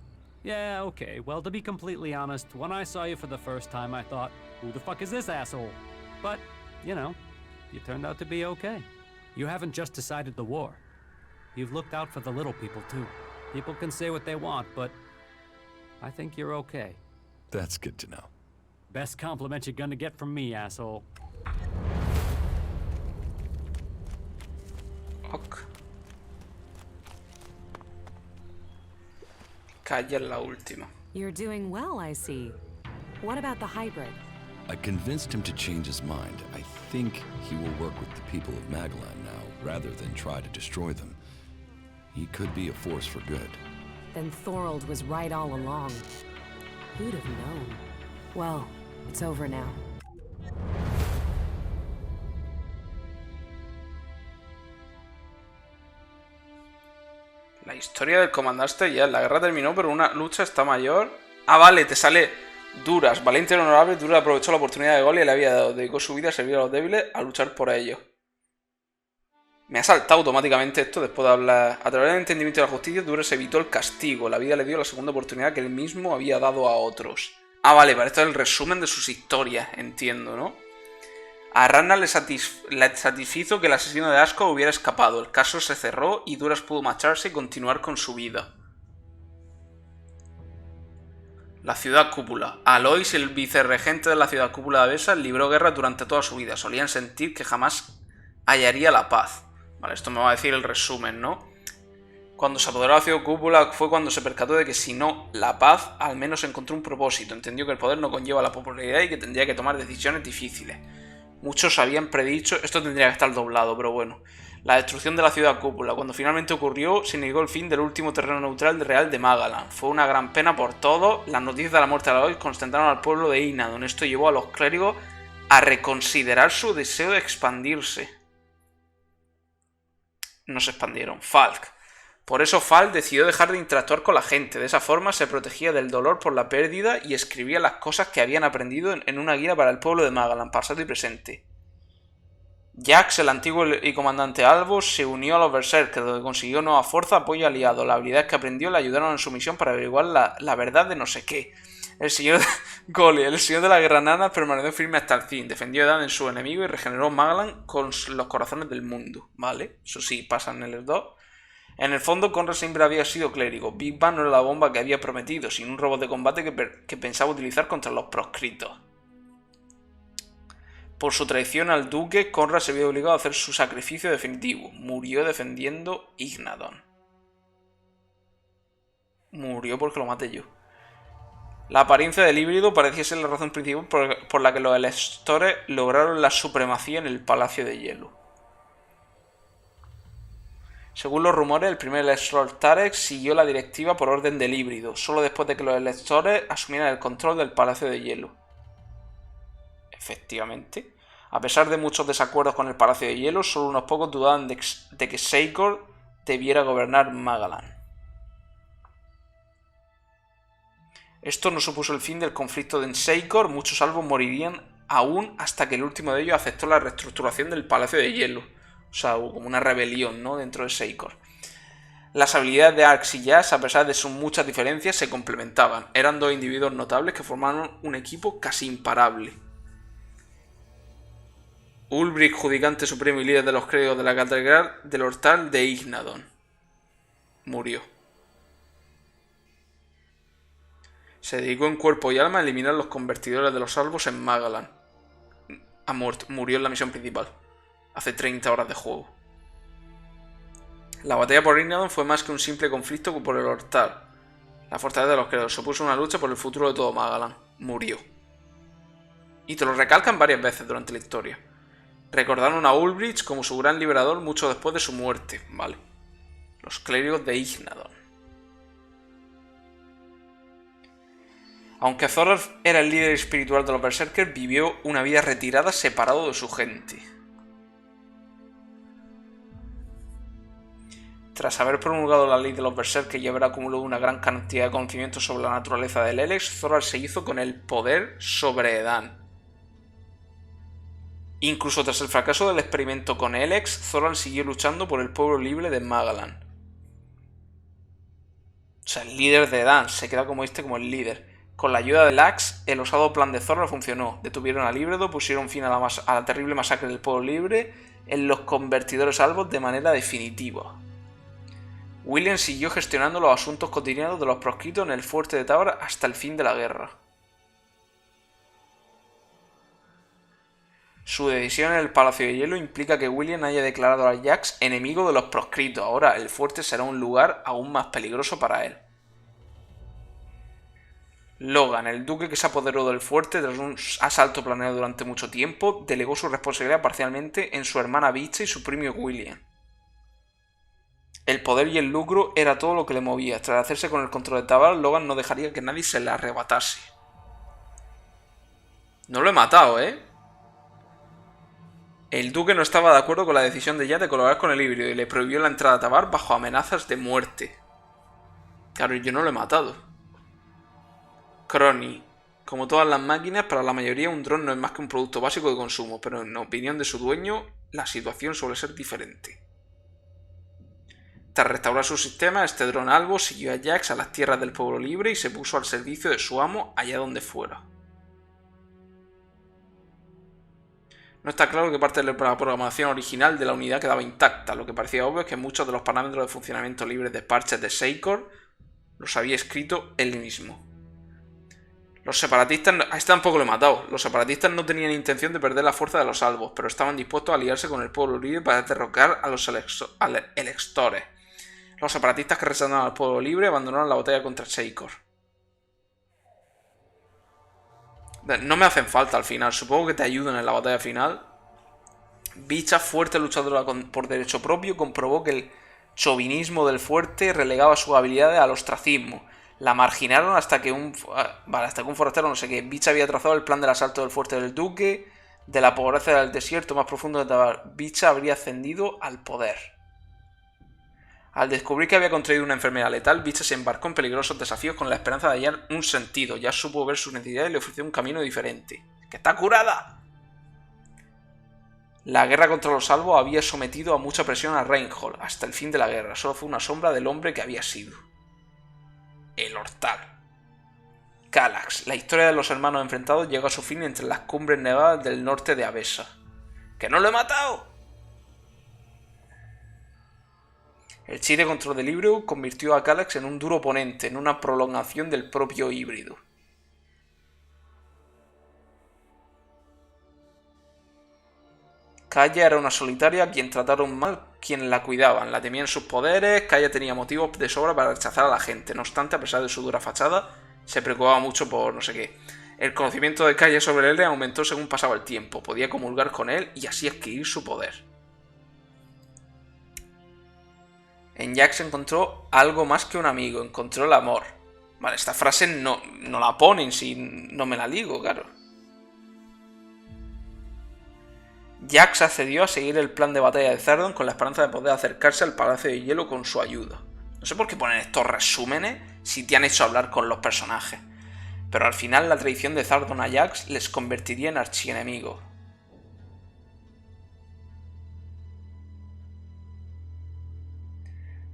Yeah, okay. Well, to be completely honest, when I saw you for the first time, I thought, who the fuck is this asshole? But, you know, you turned out to be okay. You haven't just decided the war. You've looked out for the little people, too. People can say what they want, but I think you're okay. That's good to know. Best compliment you're gonna get from me, asshole. Ok. Calla en la última. You're doing well, I see. What about the hybrid? I convinced him to change his mind. I think he will work with the people of Magalan now, rather than try to destroy them. He could be a force for good. Then Thorold was right all along. Who'd have known? Well, it's over now. La historia del comandante ya. La guerra terminó, pero una lucha está mayor. Ah, vale, te sale duras. Valiente y honorable, Duras aprovechó la oportunidad de Gol y le había dado. Dedicó su vida a servir a los débiles, a luchar por ellos. Me ha saltado automáticamente esto después de hablar. A través del entendimiento de la justicia, Duras evitó el castigo. La vida le dio la segunda oportunidad que él mismo había dado a otros. Ah, vale, para esto es el resumen de sus historias, entiendo, ¿no? A Rana le satisfizo que el asesino de Asco hubiera escapado. El caso se cerró y Duras pudo marcharse y continuar con su vida. La ciudad cúpula. Alois, el vicerregente de la ciudad cúpula de Avesa, libró guerra durante toda su vida. Solían sentir que jamás hallaría la paz. Vale, esto me va a decir el resumen, ¿no? Cuando se apoderó de la ciudad cúpula fue cuando se percató de que si no la paz, al menos encontró un propósito. Entendió que el poder no conlleva la popularidad y que tendría que tomar decisiones difíciles. Muchos habían predicho, esto tendría que estar doblado, pero bueno, la destrucción de la ciudad cúpula. Cuando finalmente ocurrió, significó el fin del último terreno neutral real de Magalan. Fue una gran pena por todos. Las noticias de la muerte de Alois consternaron al pueblo de Ignadon. Esto llevó a los clérigos a reconsiderar su deseo de expandirse. No se expandieron. Falk. Por eso Falk decidió dejar de interactuar con la gente. De esa forma se protegía del dolor por la pérdida y escribía las cosas que habían aprendido en una guía para el pueblo de Magalan, pasado y presente. Jax, el antiguo y comandante Albos, se unió a los Berserkers, donde consiguió nueva fuerza, apoyo aliado. Las habilidades que aprendió le ayudaron en su misión para averiguar la verdad de no sé qué. El señor Gole, el señor de las granadas, permaneció firme hasta el fin. Defendió Edan en su enemigo y regeneró Magalan con los corazones del mundo. Vale, eso sí, pasa en el 2. En el fondo, Conrad siempre había sido clérigo. Big Bang no era la bomba que había prometido, sino un robot de combate que pensaba utilizar contra los proscritos. Por su traición al duque, Conrad se vio obligado a hacer su sacrificio definitivo. Murió defendiendo Ignadon. Murió porque lo maté yo. La apariencia del híbrido parecía ser la razón principal por la que los electores lograron la supremacía en el Palacio de Hielo. Según los rumores, el primer elector Tarek siguió la directiva por orden del híbrido, solo después de que los electores asumieran el control del Palacio de Hielo. Efectivamente. A pesar de muchos desacuerdos con el Palacio de Hielo, solo unos pocos dudaban de que Seikor debiera gobernar Magalan. Esto no supuso el fin del conflicto en Seikor. Muchos albos morirían aún hasta que el último de ellos aceptó la reestructuración del Palacio de Hielo. O sea, hubo como una rebelión, ¿no?, dentro de Seikor. Las habilidades de Arx y Jazz, a pesar de sus muchas diferencias, se complementaban. Eran dos individuos notables que formaron un equipo casi imparable. Ulbrich, judicante supremo y líder de los clérigos de la catedral del Hortal de Ignadon. Murió. Se dedicó en cuerpo y alma a eliminar los convertidores de los salvos en Magalan. Murió en la misión principal. Hace 30 horas de juego. La batalla por Ignadon fue más que un simple conflicto por el Hortal. La fortaleza de los clérigos supuso una lucha por el futuro de todo Magalan. Murió. Y te lo recalcan varias veces durante la historia. Recordaron a Ulbrich como su gran liberador mucho después de su muerte. Vale. Los clérigos de Ignadon. Aunque Thorolf era el líder espiritual de los Berserkers, vivió una vida retirada separado de su gente. Tras haber promulgado la ley de los berserkers y haber acumulado una gran cantidad de conocimientos sobre la naturaleza del Elex, Zoral se hizo con el poder sobre Edan. Incluso tras el fracaso del experimento con Elex, Zoral siguió luchando por el pueblo libre de Magalan. O sea, el líder de Edan se queda como como el líder. Con la ayuda de Elex, el osado plan de Zoral funcionó. Detuvieron a Líbredo, pusieron fin a la terrible masacre del pueblo libre en los convertidores albos de manera definitiva. William siguió gestionando los asuntos cotidianos de los proscritos en el fuerte de Tabra hasta el fin de la guerra. Su decisión en el Palacio de Hielo implica que William haya declarado a Jax enemigo de los proscritos. Ahora el fuerte será un lugar aún más peligroso para él. Logan, el duque que se apoderó del fuerte tras un asalto planeado durante mucho tiempo, delegó su responsabilidad parcialmente en su hermana Bicha y su primo William. El poder y el lucro era todo lo que le movía. Tras hacerse con el control de Tabard, Logan no dejaría que nadie se le arrebatase. No lo he matado, ¿eh? El duque no estaba de acuerdo con la decisión de Jack de colaborar con el híbrido y le prohibió la entrada a Tabard bajo amenazas de muerte. Claro, yo no lo he matado. Crony. Como todas las máquinas, para la mayoría un dron no es más que un producto básico de consumo, pero en opinión de su dueño, la situación suele ser diferente. Tras restaurar su sistema, este dron albo siguió a Jax a las tierras del pueblo libre y se puso al servicio de su amo allá donde fuera. No está claro que parte de la programación original de la unidad quedaba intacta. Lo que parecía obvio es que muchos de los parámetros de funcionamiento libres de parches de Seikor los había escrito él mismo. Los separatistas... A este tampoco lo he matado. Los separatistas no tenían intención de perder la fuerza de los albos, pero estaban dispuestos a aliarse con el pueblo libre para derrocar a los electores. Los separatistas que rechazaron al pueblo libre abandonaron la batalla contra Seikor. No me hacen falta al final, supongo que te ayudan en la batalla final. Bicha, fuerte luchadora por derecho propio, comprobó que el chauvinismo del fuerte relegaba sus habilidades al ostracismo. La marginaron hasta que un forastero, no sé qué. Bicha había trazado el plan del asalto del fuerte del duque, de la pobreza del desierto más profundo de Tabar. Bicha habría ascendido al poder. Al descubrir que había contraído una enfermedad letal, Bicha se embarcó en peligrosos desafíos con la esperanza de hallar un sentido. Ya supo ver sus necesidades y le ofreció un camino diferente. ¡Que está curada! La guerra contra los albos había sometido a mucha presión a Reinhold hasta el fin de la guerra. Solo fue una sombra del hombre que había sido. El Hortal. Calax. La historia de los hermanos enfrentados llega a su fin entre las cumbres nevadas del norte de Avesa. ¡Que no lo he matado! El chip de control del híbrido convirtió a Calax en un duro oponente, en una prolongación del propio híbrido. Kaya era una solitaria a quien trataron mal quienes la cuidaban, la temían sus poderes. Kaya tenía motivos de sobra para rechazar a la gente, no obstante, a pesar de su dura fachada, se preocupaba mucho por no sé qué. El conocimiento de Kaya sobre él aumentó según pasaba el tiempo, podía comulgar con él y así adquirir su poder. En Jax encontró algo más que un amigo, encontró el amor. Vale, esta frase no la ponen si no me la ligo, claro. Jax accedió a seguir el plan de batalla de Zardon con la esperanza de poder acercarse al Palacio de Hielo con su ayuda. No sé por qué ponen estos resúmenes si te han hecho hablar con los personajes. Pero al final la traición de Zardon a Jax les convertiría en archienemigos.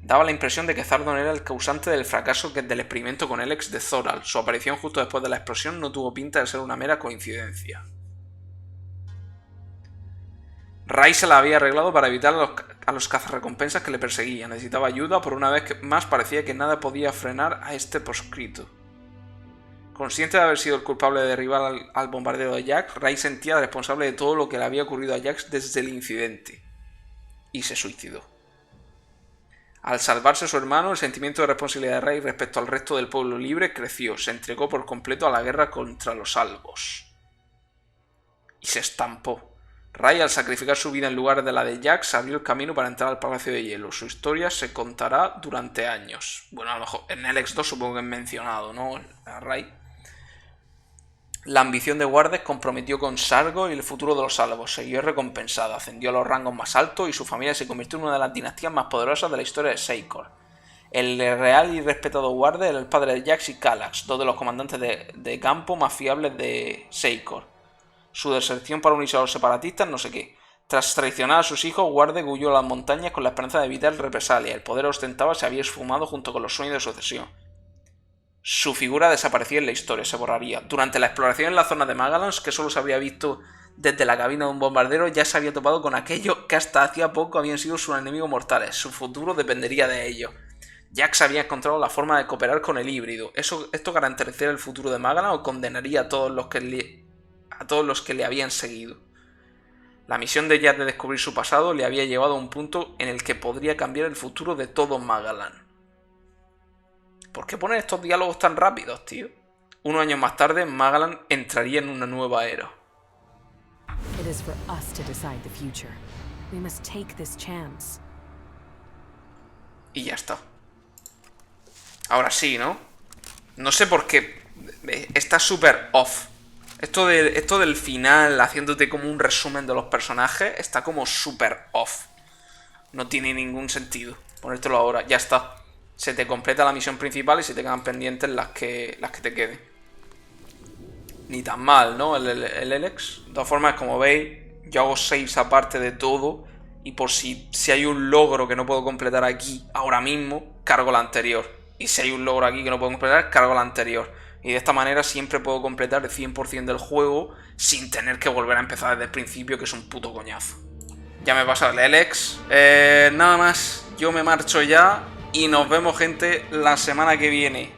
Daba la impresión de que Zardon era el causante del fracaso del experimento con Elex de Zoral. Su aparición justo después de la explosión no tuvo pinta de ser una mera coincidencia. Ray se la había arreglado para evitar a los cazarrecompensas que le perseguían. Necesitaba ayuda, por una vez más parecía que nada podía frenar a este proscrito. Consciente de haber sido el culpable de derribar al bombardero de Jax, Ray sentía responsable de todo lo que le había ocurrido a Jax desde el incidente. Y se suicidó. Al salvarse su hermano, el sentimiento de responsabilidad de Ray respecto al resto del pueblo libre creció. Se entregó por completo a la guerra contra los albos. Y se estampó. Ray, al sacrificar su vida en lugar de la de Jax, abrió el camino para entrar al Palacio de Hielo. Su historia se contará durante años. Bueno, a lo mejor en Elex 2 supongo que es mencionado, ¿no? A Ray. La ambición de Wardes comprometió con Sargo y el futuro de los salvos. Se vio recompensada, ascendió a los rangos más altos y su familia se convirtió en una de las dinastías más poderosas de la historia de Seikor. El real y respetado Wardes era el padre de Jax y Kallax, dos de los comandantes de campo más fiables de Seikor. Su deserción para unirse a los separatistas, no sé qué. Tras traicionar a sus hijos, Wardes huyó a las montañas con la esperanza de evitar represalias. El poder ostentaba se había esfumado junto con los sueños de sucesión. Su figura desaparecía en la historia, se borraría. Durante la exploración en la zona de Magalans, que solo se había visto desde la cabina de un bombardero, ya se había topado con aquello que hasta hacía poco habían sido sus enemigos mortales. Su futuro dependería de ellos. Jax había encontrado la forma de cooperar con el híbrido. ¿Esto garantizaría el futuro de Magalan o condenaría a todos los que le habían seguido? La misión de Jax de descubrir su pasado le había llevado a un punto en el que podría cambiar el futuro de todo Magalan. ¿Por qué poner estos diálogos tan rápidos, tío? Unos años más tarde, Magalan entraría en una nueva era. It is for us to decide the future. We must take this chance. Y ya está. Ahora sí, ¿no? No sé por qué. Está súper off. Esto del final, haciéndote como un resumen de los personajes, está como súper off. No tiene ningún sentido ponértelo ahora. Ya está. Se te completa la misión principal y se te quedan pendientes las que te queden. Ni tan mal, ¿no? El Elex. De todas formas, como veis, yo hago saves aparte de todo. Y por si hay un logro que no puedo completar aquí ahora mismo, cargo la anterior. Y si hay un logro aquí que no puedo completar, cargo la anterior. Y de esta manera siempre puedo completar el 100% del juego sin tener que volver a empezar desde el principio, que es un puto coñazo. Ya me he pasado el Elex. Nada más, yo me marcho ya. Y nos vemos, gente, la semana que viene.